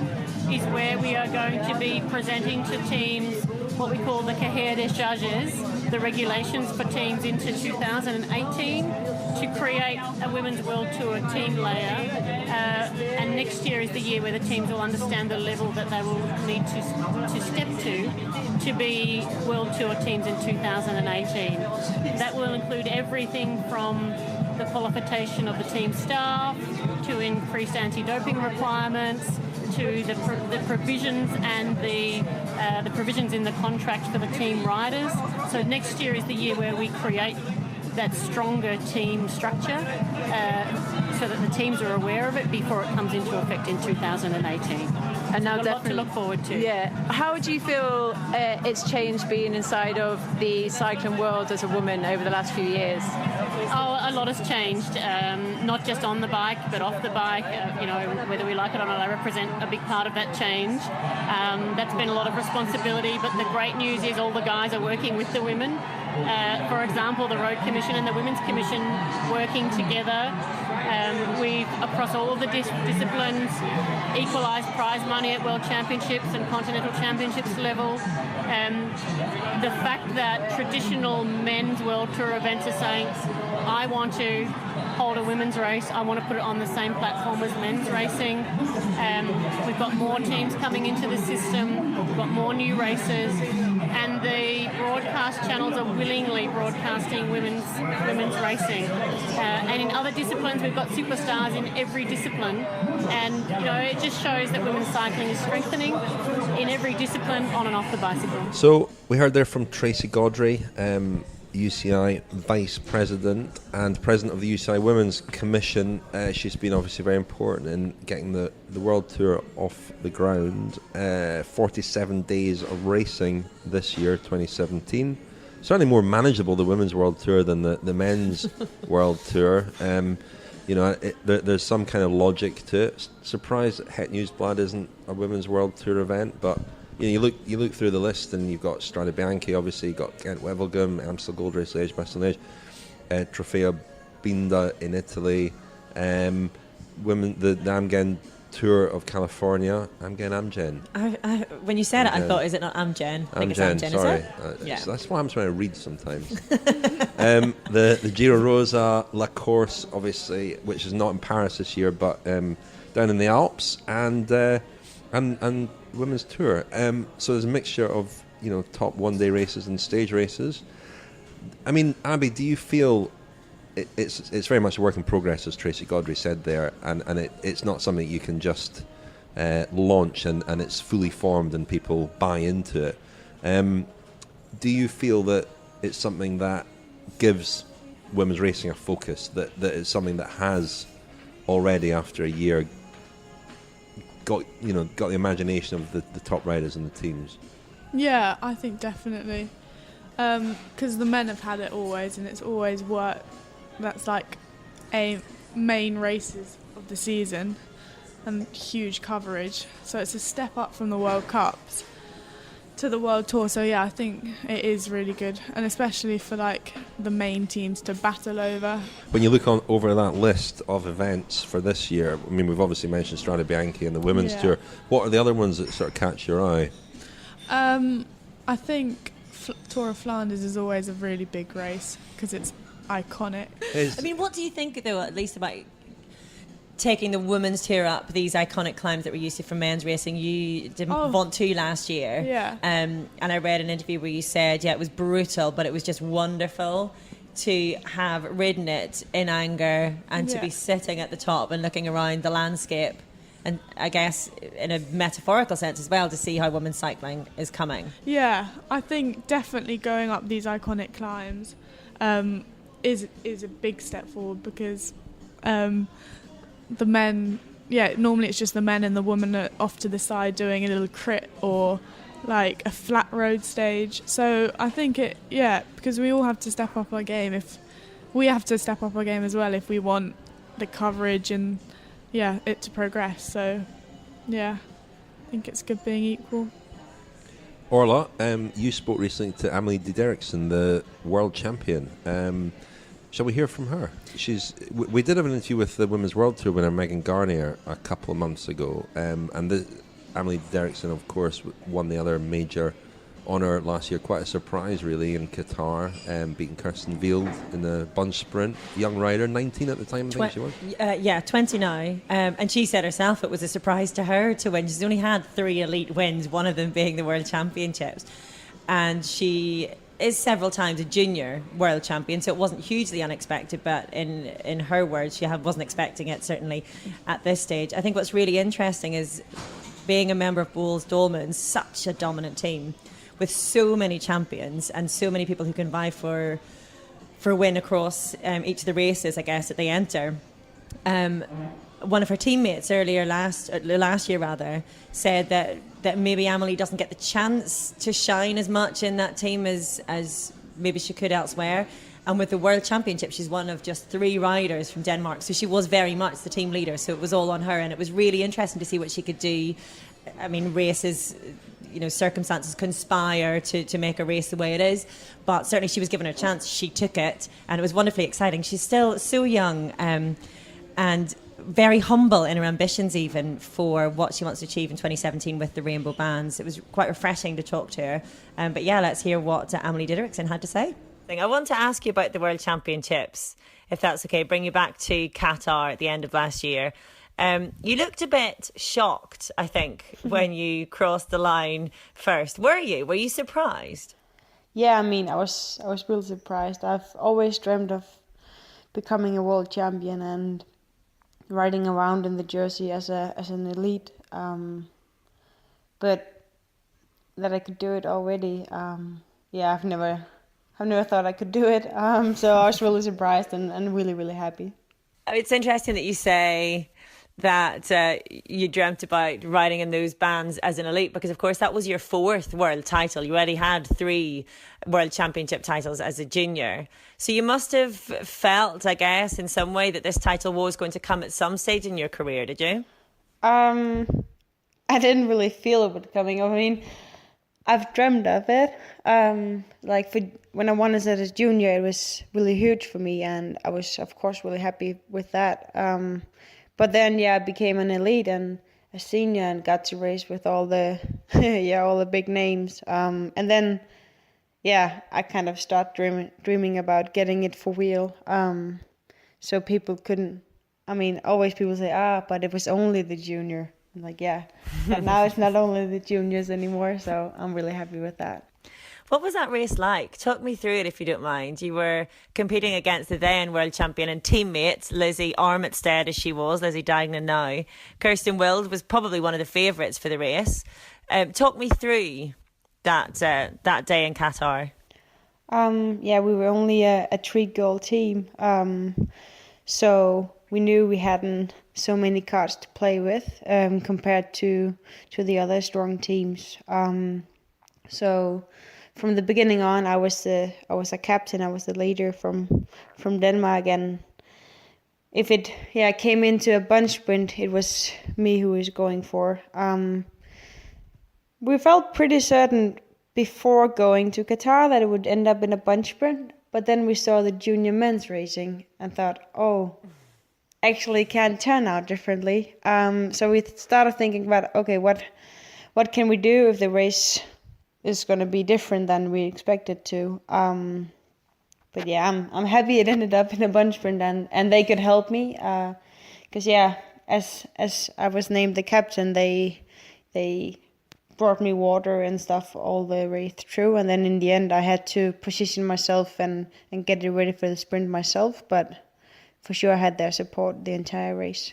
is where we are going to be presenting to teams what we call the Cahier des Charges, the regulations for teams into 2018, to create a Women's World Tour team layer. And next year is the year where the teams will understand the level that they will need to step to be World Tour teams in 2018. That will include everything from the qualification of the team staff, to increased anti-doping requirements, to the provisions and the provisions in the contract for the team riders. So next year is the year where we create that stronger team structure so that the teams are aware of it before it comes into effect in 2018. And now definitely a lot to look forward to. Yeah. How do you feel it's changed being inside of the cycling world as a woman over the last few years? Oh, a lot has changed, not just on the bike, but off the bike. Whether we like it or not, I represent a big part of that change. That's been a lot of responsibility, but the great news is all the guys are working with the women. For example, the Road Commission and the Women's Commission working together. We've, across all of the disciplines, equalised prize money at World Championships and Continental Championships level. The fact that traditional men's World Tour events are saying, I want to hold a women's race, I want to put it on the same platform as men's racing. We've got more teams coming into the system, we've got more new races, and the broadcast channels are willingly broadcasting women's racing. And in other disciplines, we've got superstars in every discipline, and it just shows that women's cycling is strengthening in every discipline, on and off the bicycle. So we heard there from Tracy Gaudry, UCI Vice President and President of the UCI Women's Commission. She's been obviously very important in getting the World Tour off the ground. 47 days of racing this year, 2017. Certainly more manageable, the Women's World Tour, than the Men's World Tour. There's some kind of logic to it. Surprised that Het Nieuwsblad isn't a Women's World Tour event, but you look through the list and you've got Strade Bianche, obviously you've got Gent-Wevelgem, Amstel Gold Race, Liège-Bastogne-Liège, Trofeo Binda in Italy, the Amgen Tour of California, Amgen. When you said it, I thought, is it not Amgen? I think it's Amgen, sorry. Is it? Yeah. That's what happens when I read sometimes. The Giro Rosa, La Course, obviously, which is not in Paris this year, but down in the Alps, and women's tour. So there's a mixture of top one-day races and stage races. I mean, Abi, do you feel it's very much a work in progress, as Tracy Godry said there, and it's not something you can just launch and it's fully formed and people buy into it? Do you feel that it's something that gives women's racing a focus, that it's something that has already, after a year, got the imagination of the top riders and the teams? Yeah, I think definitely. Because the men have had it always, and it's always worked. That's like main races of the season and huge coverage. So it's a step up from the World Cups to the World Tour. So yeah, I think it is really good, and especially for like the main teams to battle over. When you look over that list of events for this year, I mean, we've obviously mentioned Strade Bianche and the women's tour. What are the other ones that sort of catch your eye? I think Tour of Flanders is always a really big race because it's iconic. I mean, what do you think, though, at least about taking the women's tour up these iconic climbs that we're used to from men's racing? You did Van Twisk last year. Yeah. And I read an interview where you said, it was brutal, but it was just wonderful to have ridden it in anger and to be sitting at the top and looking around the landscape. And I guess in a metaphorical sense as well, to see how women's cycling is coming. Yeah, I think definitely going up these iconic climbs is a big step forward, because the men, normally it's just the men and the women are off to the side doing a little crit or like a flat road stage. So I think because we all have to step up our game. If we have to step up our game as well if we want the coverage and it to progress. So I think it's good being equal. Orla, you spoke recently to Amelie de Derksen, the world champion. Shall we hear from her? We did have an interview with the Women's World Tour winner Megan Garnier a couple of months ago, and Amelie de Derksen, of course, won the other major honour last year. Quite a surprise, really, in Qatar, beating Kirsten Wild in the bunch sprint. Young rider, 19 at the time, I think she was. 20 now. And she said herself it was a surprise to her to win. She's only had 3 elite wins, one of them being the World Championships. And she is several times a junior world champion, so it wasn't hugely unexpected, but in her words, she wasn't expecting it, certainly at this stage. I think what's really interesting is being a member of Boels Dolman, such a dominant team, with so many champions and so many people who can vie for a win across each of the races, I guess, that they enter. One of her teammates last year said that maybe Amelie doesn't get the chance to shine as much in that team as maybe she could elsewhere. And with the World Championship, she's one of just 3 riders from Denmark, so she was very much the team leader, so it was all on her, and it was really interesting to see what she could do. I mean, races, circumstances conspire to make a race the way it is, but certainly she was given her chance, she took it, and it was wonderfully exciting. She's still so young and very humble in her ambitions, even for what she wants to achieve in 2017 with the Rainbow Bands. It was quite refreshing to talk to her. But let's hear what Amelie de Derksen had to say. I want to ask you about the World Championships, if that's okay. Bring you back to Qatar at the end of last year. You looked a bit shocked, I think, when you crossed the line first. Were you? Were you surprised? Yeah, I mean, I was really surprised. I've always dreamed of becoming a world champion and riding around in the jersey as an elite. But that I could do it already, I've never thought I could do it. So I was really surprised and really, really happy. It's interesting that you say that you dreamt about riding in those bands as an elite, because of course that was your 4th world title. You already had 3 world championship titles as a junior, so you must have felt, I guess, in some way that this title was going to come at some stage in your career. Did you? I didn't really feel it was coming. I mean, I've dreamt of it. When I won it as a junior, it was really huge for me, and I was, of course, really happy with that. But then, I became an elite and a senior and got to race with all the, all the big names. And then, I kind of started dreaming about getting it for real, so people couldn't I mean, always people say, but it was only the junior. I'm like, yeah, but now it's not only the juniors anymore, so I'm really happy with that. What was that race like? Talk me through it if you don't mind. You were competing against the then world champion and teammates, Lizzie Armitstead as she was, Lizzie Deignan now. Kirsten Wild was probably one of the favourites for the race. Talk me through that day in Qatar. We were only a 3-girl team, so we knew we hadn't so many cards to play with compared to the other strong teams. So from the beginning on, I was a captain. I was the leader from Denmark, and if it came into a bunch sprint, it was me who was going for. We felt pretty certain before going to Qatar that it would end up in a bunch sprint, but then we saw the junior men's racing and thought, actually can turn out differently. So we started thinking about, okay, what can we do if the race is going to be different than we expected to. But yeah, I'm happy it ended up in a bunch sprint and they could help me. Because as I was named the captain, they brought me water and stuff all the way through, and then in the end I had to position myself and get it ready for the sprint myself, but for sure I had their support the entire race.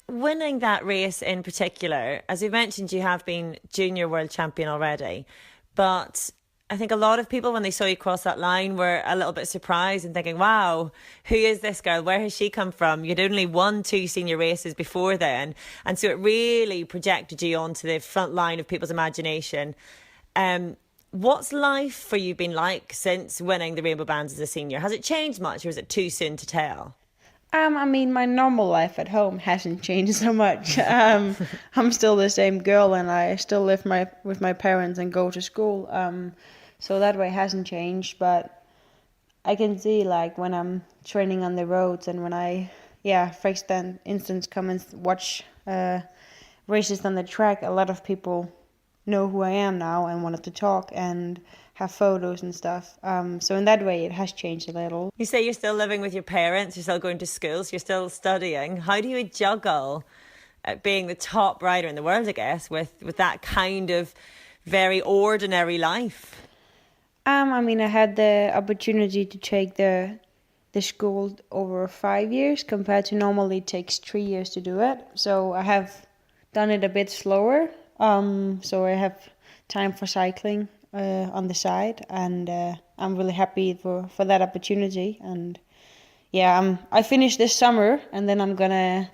Winning that race in particular, as we mentioned, you have been junior world champion already, but I think a lot of people when they saw you cross that line were a little bit surprised and thinking, wow, who is this girl? Where has she come from? You'd only won 2 senior races before then. And so it really projected you onto the front line of people's imagination. What's life for you been like since winning the Rainbow Bands as a senior? Has it changed much or is it too soon to tell? I mean, my normal life at home hasn't changed so much. I'm still the same girl and I still live with my parents and go to school. So that way hasn't changed, but I can see like when I'm training on the roads and when I, for instance, come and watch races on the track, a lot of people know who I am now and wanted to talk and have photos and stuff. So in that way, it has changed a little. You say you're still living with your parents, you're still going to school, so you're still studying. How do you juggle being the top rider in the world, I guess, with that kind of very ordinary life? I mean, I had the opportunity to take the school over 5 years compared to normally it takes 3 years to do it. So I have done it a bit slower. So I have time for cycling on the side, and I'm really happy for that opportunity. And I finished this summer, and then I'm gonna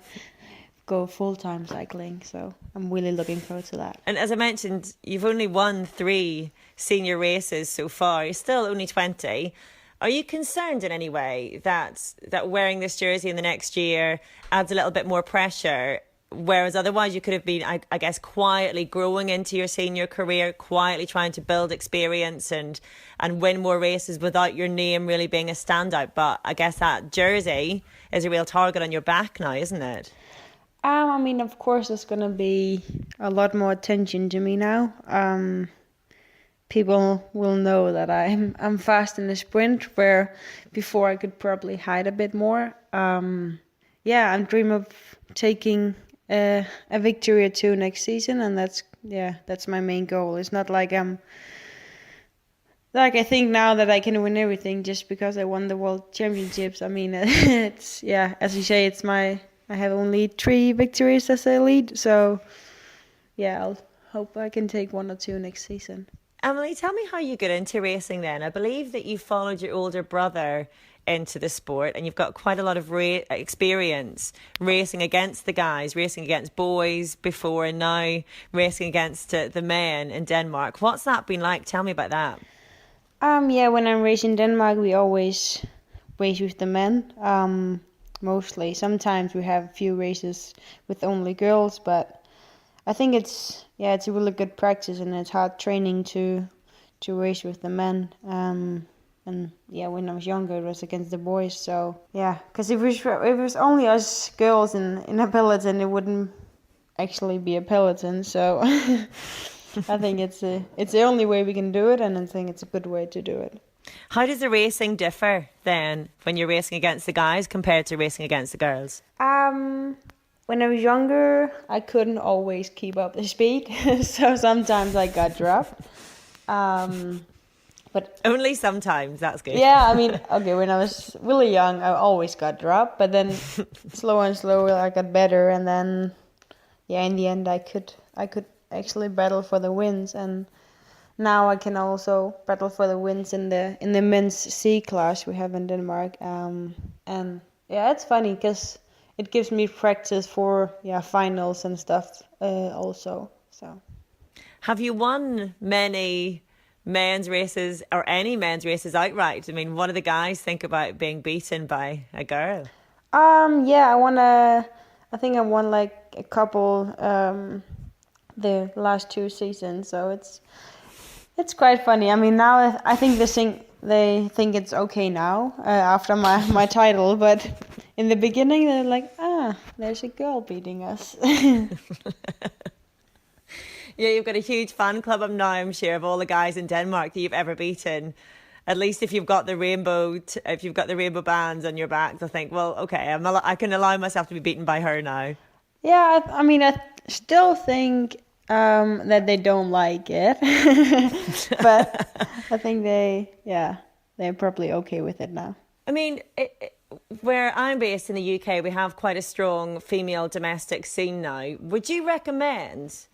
go full-time cycling, so I'm really looking forward to that. And as I mentioned, you've only won 3 senior races so far. You're still only 20. Are you concerned in any way that wearing this jersey in the next year adds a little bit more pressure, whereas otherwise you could have been, I guess, quietly growing into your senior career, quietly trying to build experience and win more races without your name really being a standout? But I guess that jersey is a real target on your back now, isn't it? I mean, of course, there's going to be a lot more attention to me now. People will know that I'm fast in the sprint, where before I could probably hide a bit more. I'm dreaming of taking a victory or 2 next season, and that's my main goal. It's not like I think now that I can win everything just because I won the World Championships. I mean, it's as you say, I have only 3 victories as a lead, so I'll hope I can take 1 or 2 next season. Emily, tell me how you got into racing then. I believe that you followed your older brother into the sport and you've got quite a lot of experience racing against the guys, racing against boys before and now racing against the men in Denmark. What's that been like? Tell me about that. When I'm racing in Denmark, we always race with the men. Mostly. Sometimes we have a few races with only girls, but I think it's a really good practice and it's hard training to race with the men. And when I was younger, it was against the boys. So because if it was only us girls in a peloton, it wouldn't actually be a peloton. So I think it's the only way we can do it, and I think it's a good way to do it. How does the racing differ then when you're racing against the guys compared to racing against the girls? When I was younger, I couldn't always keep up the speed, so sometimes I got dropped. But only sometimes, that's good. Yeah, I mean, okay, when I was really young, I always got dropped, but then slower and slower, I got better, and then, in the end, I could actually battle for the wins, and now I can also battle for the wins in the men's C class we have in Denmark, and it's funny because it gives me practice for finals and stuff also. So, have you won many men's races or any men's races outright? I mean, what do the guys think about being beaten by a girl? I think I won like a couple the last 2 seasons, so it's quite funny. I mean, now I think they think it's okay now after my title, but in the beginning they're like, there's a girl beating us. Yeah, you've got a huge fan club now, I'm sure, of all the guys in Denmark that you've ever beaten. At least if you've got the rainbow bands on your back, they'll think, well, okay, I can allow myself to be beaten by her now. Yeah, I mean, I still think that they don't like it, but I think they're probably okay with it now. I mean, where I'm based in the UK, we have quite a strong female domestic scene now. Would you recommend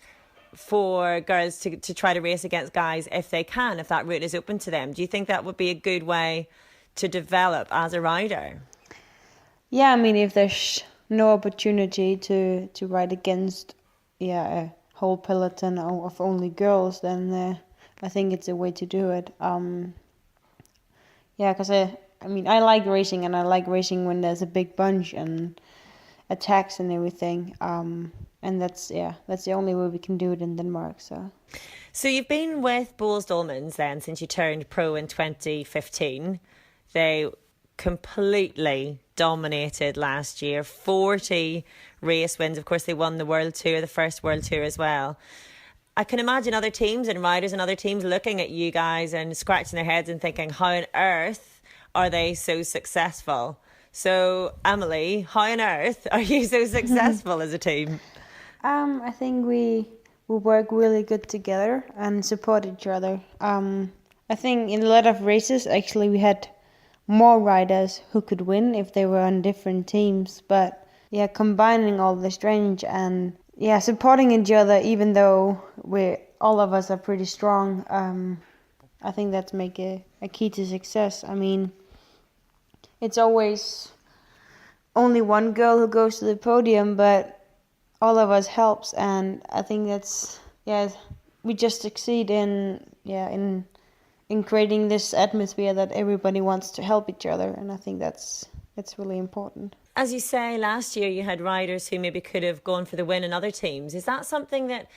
for girls to try to race against guys if they can, if that route is open to them? Do you think that would be a good way to develop as a rider? Yeah, I mean, if there's no opportunity to ride against a whole peloton of only girls, then I think it's a way to do it. Because I mean, I like racing, and I like racing when there's a big bunch and attacks and everything. And that's the only way we can do it in Denmark. So you've been with Boels Dolmans then since you turned pro in 2015. They completely dominated last year, 40 race wins. Of course, they won the World Tour, the first World Tour as well. I can imagine other teams and riders and other teams looking at you guys and scratching their heads and thinking, how on earth are they so successful? So, Emily, how on earth are you so successful as a team? I think we work really good together and support each other. I think in a lot of races, actually, we had more riders who could win if they were on different teams. But combining all the strength and supporting each other, even though all of us are pretty strong, I think that's make a key to success. I mean, it's always only one girl who goes to the podium, but all of us helps, and I think that's we just succeed in creating this atmosphere that everybody wants to help each other, and I think that's really important. As you say, last year you had riders who maybe could have gone for the win in other teams. Is that something that,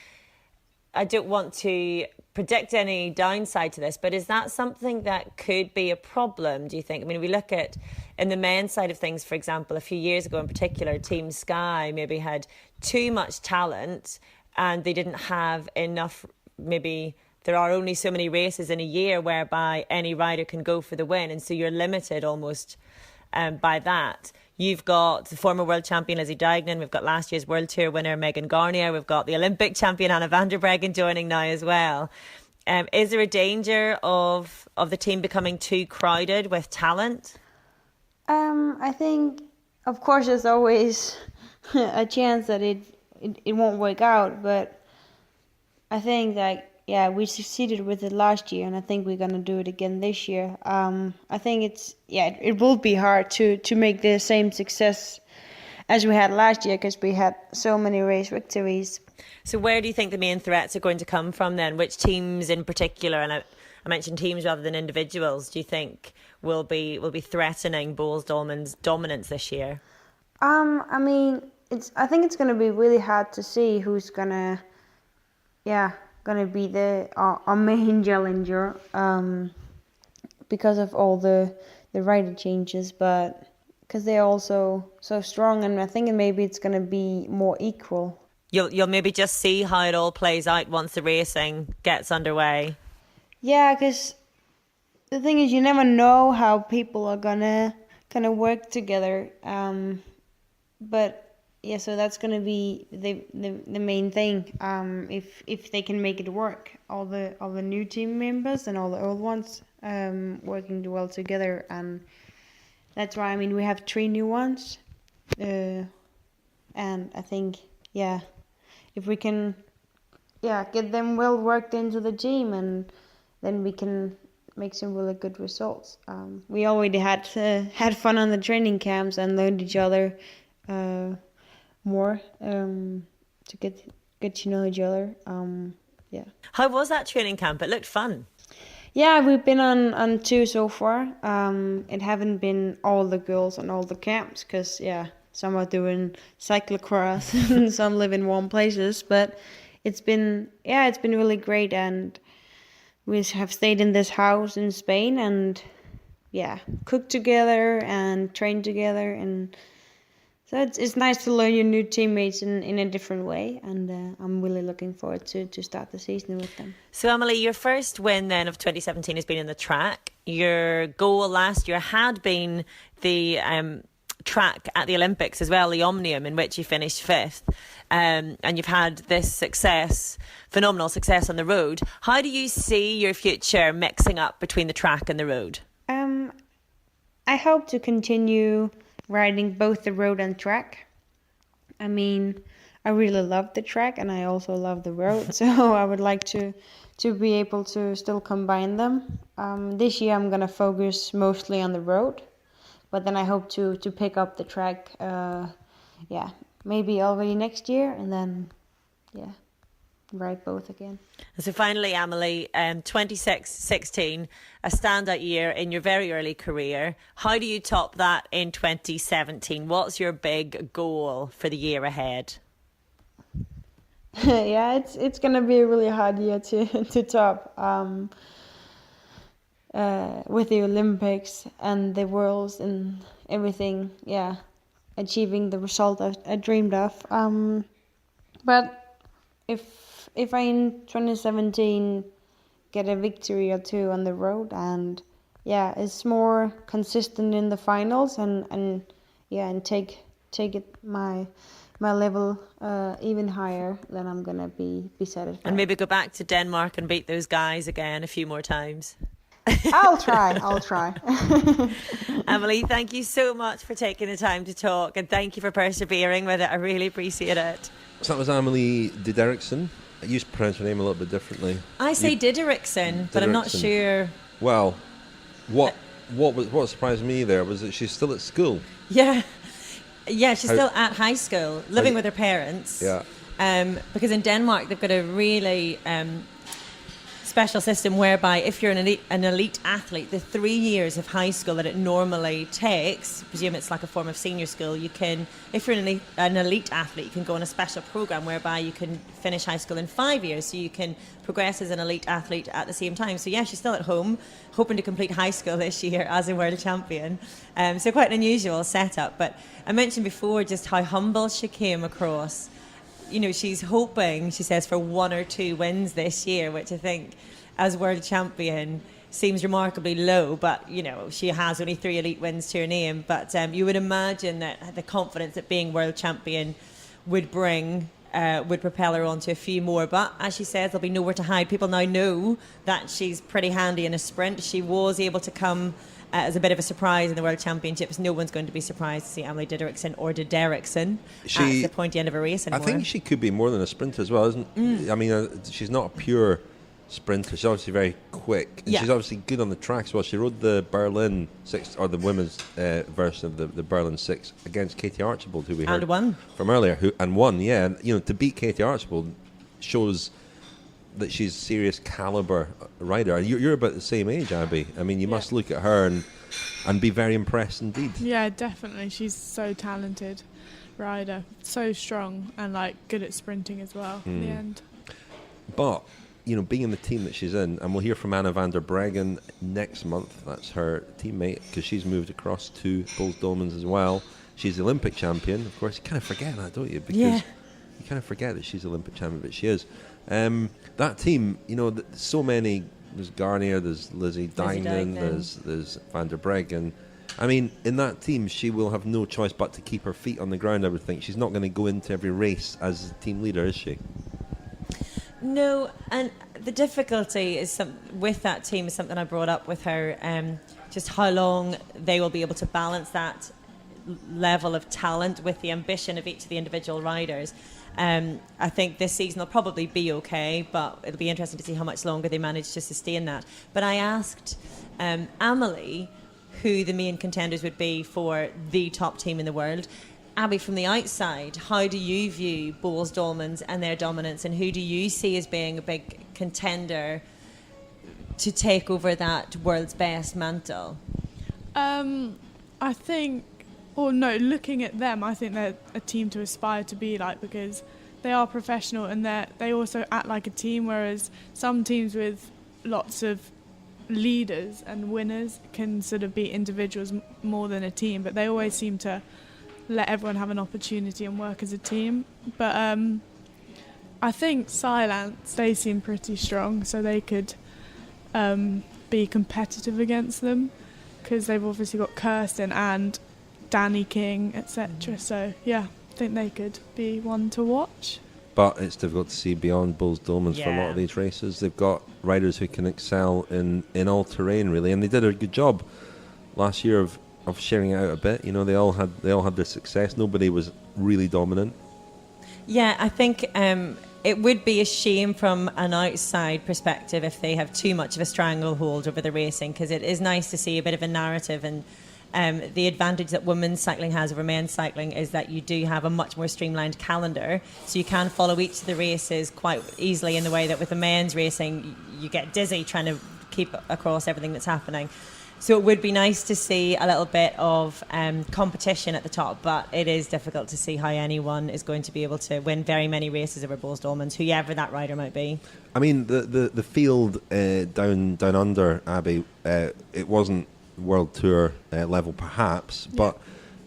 I don't want to predict any downside to this, but is that something that could be a problem, do you think? I mean, we look at, in the men's side of things, for example, a few years ago in particular, Team Sky maybe had too much talent and they didn't have enough, maybe there are only so many races in a year whereby any rider can go for the win, and so you're limited almost by that. You've got the former world champion Lizzie Deignan, we've got last year's World Tour winner Megan Garnier, we've got the Olympic champion Anna van der Breggen joining now as well. Is there a danger of the team becoming too crowded with talent? I think, of course, there's always a chance that it won't work out, but I think that we succeeded with it last year, and I think we're gonna do it again this year. I think it will be hard to make the same success as we had last year because we had so many race victories. So where do you think the main threats are going to come from then? Which teams in particular, and I mentioned teams rather than individuals, do you think will be threatening Boels Dolmans' dominance this year? I mean, I think it's gonna be really hard to see who's gonna be our main challenger because of all the rider changes, but because they're also so strong, and I think maybe it's going to be more equal. You'll maybe just see how it all plays out once the racing gets underway. Yeah, because the thing is, you never know how people are gonna work together. But yeah, so that's gonna be the main thing. If they can make it work, all the new team members and all the old ones working well together, and that's why we have 3 new ones, and I think if we can get them well worked into the team, and then we can make some really good results. We already had fun on the training camps and learned each other more to get to know each other. How was that training camp? It looked fun. Yeah, we've been on 2 so far. It haven't been all the girls on all the camps because some are doing cyclocross and some live in warm places. But it's been really great, and we have stayed in this house in Spain and cooked together and trained together, and so it's nice to learn your new teammates in a different way, and I'm really looking forward to start the season with them. So Emily, your first win then of 2017 has been in the track. Your goal last year had been the track at the Olympics as well, the Omnium, in which you finished 5th, and you've had this phenomenal success on the road. How do you see your future mixing up between the track and the road? I hope to continue riding both the road and track. I really love the track and I also love the road, so I would like to be able to still combine them. This year I'm gonna focus mostly on the road, but then I hope to pick up the track maybe already next year, and then ride both again. So finally, Emily, 2016, a standout year in your very early career. How do you top that in 2017? What's your big goal for the year ahead? It's gonna be a really hard year to top with the Olympics and the Worlds and everything. Achieving the result I dreamed of. But if I in 2017 get a victory or 2 on the road, and it's more consistent in the finals, and take it my level even higher, then I'm gonna be satisfied. And maybe go back to Denmark and beat those guys again a few more times. I'll try. Emily, thank you so much for taking the time to talk, and thank you for persevering with it. I really appreciate it. So that was Amelie Dideriksen. I used to pronounce her name a little bit differently. I say Dideriksen, but I'm not sure. Well, what surprised me there was that she's still at school. Yeah, she's still at high school, living with her parents. Yeah. Because in Denmark they've got a really special system whereby if you're an elite athlete, the 3 years of high school that it normally takes, presume it's like a form of senior school, you can, if you're an elite athlete, you can go on a special program whereby you can finish high school in 5 years, so you can progress as an elite athlete at the same time. So she's still at home, hoping to complete high school this year as a world champion. So quite an unusual setup. But I mentioned before just how humble she came across. She's hoping, she says, for 1 or 2 wins this year, which I think, as world champion, seems remarkably low. But, she has only 3 elite wins to her name. But you would imagine that the confidence that being world champion would bring would propel her on to a few more. But as she says, there'll be nowhere to hide. People now know that she's pretty handy in a sprint. She was able to come as a bit of a surprise in the World Championships. No one's going to be surprised to see Emily Dideriksen or Dideriksen at the pointy end of a race anymore. I think she could be more than a sprinter as well, isn't she's not a pure sprinter. She's obviously very quick, and she's obviously good on the track as well. She rode the Berlin 6, or the women's version of the Berlin 6 against Katie Archibald, who we heard from earlier, and won. And to beat Katie Archibald shows that she's serious caliber rider. You're about the same age, Abby. You must look at her and be very impressed indeed. Yeah, definitely. She's so talented rider, so strong, and good at sprinting as well in the end. But being in the team that she's in, and we'll hear from Anna van der Breggen next month. That's her teammate, because she's moved across to Bulls Dolmans as well. She's the Olympic champion. Of course, you kind of forget that, don't you? Because you kind of forget that she's Olympic champion, but she is. That team, so many. There's Garnier, there's Lizzie Dignan, there's Van der Breggen. I mean, in that team, she will have no choice but to keep her feet on the ground, I would think. She's not going to go into every race as a team leader, is she? No, and the difficulty is with that team is something I brought up with her, just how long they will be able to balance that level of talent with the ambition of each of the individual riders. I think this season they'll probably be okay, but it'll be interesting to see how much longer they manage to sustain that. But I asked Amelie who the main contenders would be for the top team in the world. Abi, from the outside, how do you view Boels Dolmans and their dominance, and who do you see as being a big contender to take over that world's best mantle? I think, looking at them, I think they're a team to aspire to be like, because they are professional and they also act like a team, whereas some teams with lots of leaders and winners can sort of be individuals more than a team, but they always seem to let everyone have an opportunity and work as a team. But I think Silence, they seem pretty strong, so they could be competitive against them, because they've obviously got Kirsten and Danny King, etc. So yeah, I think they could be one to watch. But it's difficult to see beyond Boels Dolmans for a lot of these races. They've got riders who can excel in all terrain, really, and they did a good job last year of sharing it out a bit. You know, they all had their success. Nobody was really dominant. Yeah, I think it would be a shame from an outside perspective if they have too much of a stranglehold over the racing, because it is nice to see a bit of a narrative. And the advantage that women's cycling has over men's cycling is that you do have a much more streamlined calendar, so you can follow each of the races quite easily, in the way that with the men's racing you get dizzy trying to keep across everything that's happening. So it would be nice to see a little bit of competition at the top, but it is difficult to see how anyone is going to be able to win very many races over Boels Dolmans, whoever that rider might be. I mean, the field down under, Abi, it wasn't World Tour level perhaps, but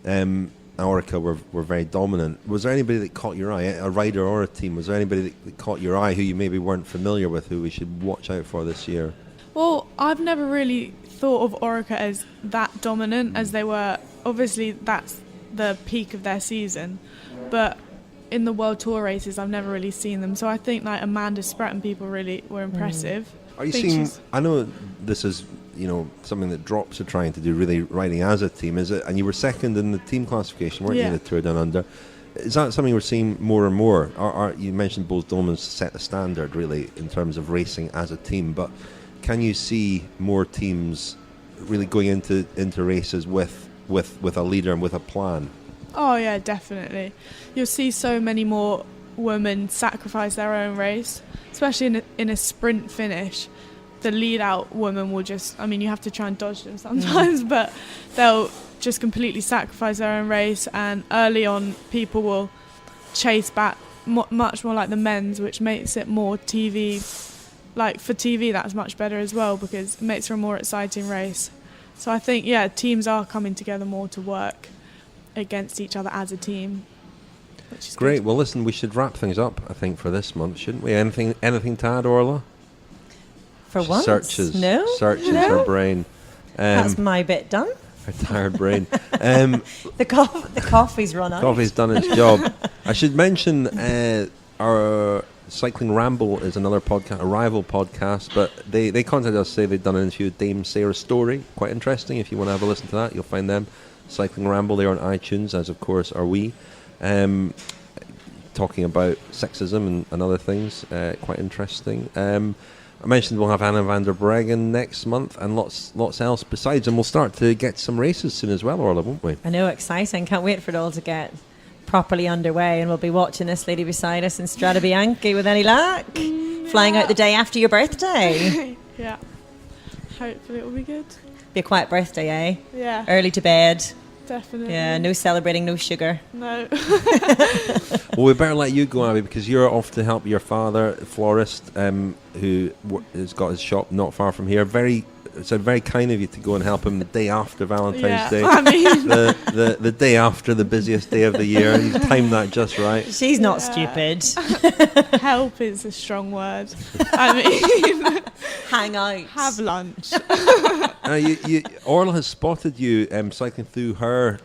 Orica were very dominant. Was there anybody that caught your eye, a rider or a team? Was there anybody that caught your eye who you maybe weren't familiar with, who we should watch out for this year? Well, I've never really thought of Orica as that dominant as they were. Obviously, that's the peak of their season, but in the World Tour races, I've never really seen them. So I think like Amanda Spratt and people really were impressive. Are you seeing? I know this is something that Drops are trying to do, really riding as a team. Is it? And you were second in the team classification, weren't you, in the Tour Down Under? Is that something we're seeing more and more? You mentioned Boels Dolmans set the standard really in terms of racing as a team, but can you see more teams really going into races with a leader and with a plan? Oh yeah, definitely. You'll see so many more women sacrifice their own race, especially in a sprint finish. The lead out woman will just, you have to try and dodge them sometimes, but they'll just completely sacrifice their own race, and early on people will chase back much more like the men's, which makes it more TV. Like for TV, that's much better as well, because it makes for a more exciting race. So I think, teams are coming together more to work against each other as a team, which is great. Good. Well, listen, we should wrap things up, I think, for this month, shouldn't we? Anything to add, Orla? For once? Searches no? her brain. That's my bit done. Her tired brain. The coffee's run out. Coffee's done its job. I should mention our Cycling Ramble is another podcast, a rival podcast, but they contacted us to say they'd done an interview with Dame Sarah Story. Quite interesting. If you want to have a listen to that, you'll find them. Cycling Ramble, they're on iTunes, as of course are we. Talking about sexism and other things. Quite interesting. I mentioned we'll have Anna van der Breggen next month, and lots else besides, and we'll start to get some races soon as well, Orla, won't we? I know, exciting. Can't wait for it all to get properly underway, and we'll be watching this lady beside us in Strade Bianche with any luck, flying out the day after your birthday. Yeah, hopefully it will be good. Be a quiet birthday, eh? Yeah. Early to bed. Definitely. Yeah, no celebrating, no sugar. No. Well, we better let you go, Abi, because you're off to help your father, florist, who has got his shop not far from here. It's very kind of you to go and help him the day after Valentine's Day. I mean, the day after the busiest day of the year. You've timed that just right. She's not stupid. help is a strong word. I mean, hang out, have lunch. Orla has spotted you cycling through her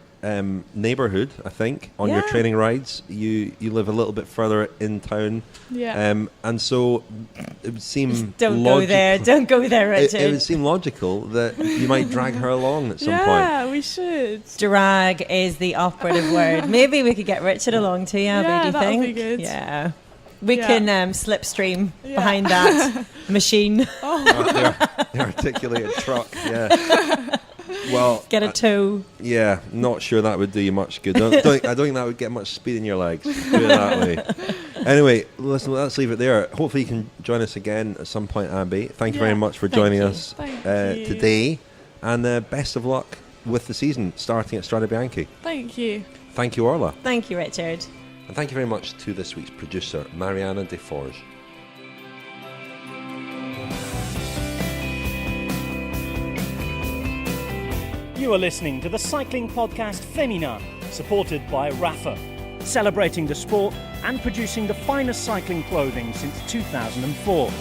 neighbourhood, I think, on your training rides. You live a little bit further in town, and so it would seem don't go there, Richard. It would seem logical that you might drag her along at some point. Yeah, we should. Drag is the operative word. Maybe we could get Richard along too, Abby, do you think? Would be good. Yeah. We can slipstream behind that machine. The articulated truck, yeah. Well, get a tow. Not sure that would do you much good. I don't think that would get much speed in your legs. Put it that way. Anyway, listen, let's leave it there. Hopefully you can join us again at some point, Abby. Thank you very much for joining us today. And best of luck with the season starting at Strade Bianche. Thank you. Thank you, Orla. Thank you, Richard. And thank you very much to this week's producer, Mariana Deforge. You are listening to the Cycling Podcast Féminin, supported by Rafa, celebrating the sport and producing the finest cycling clothing since 2004.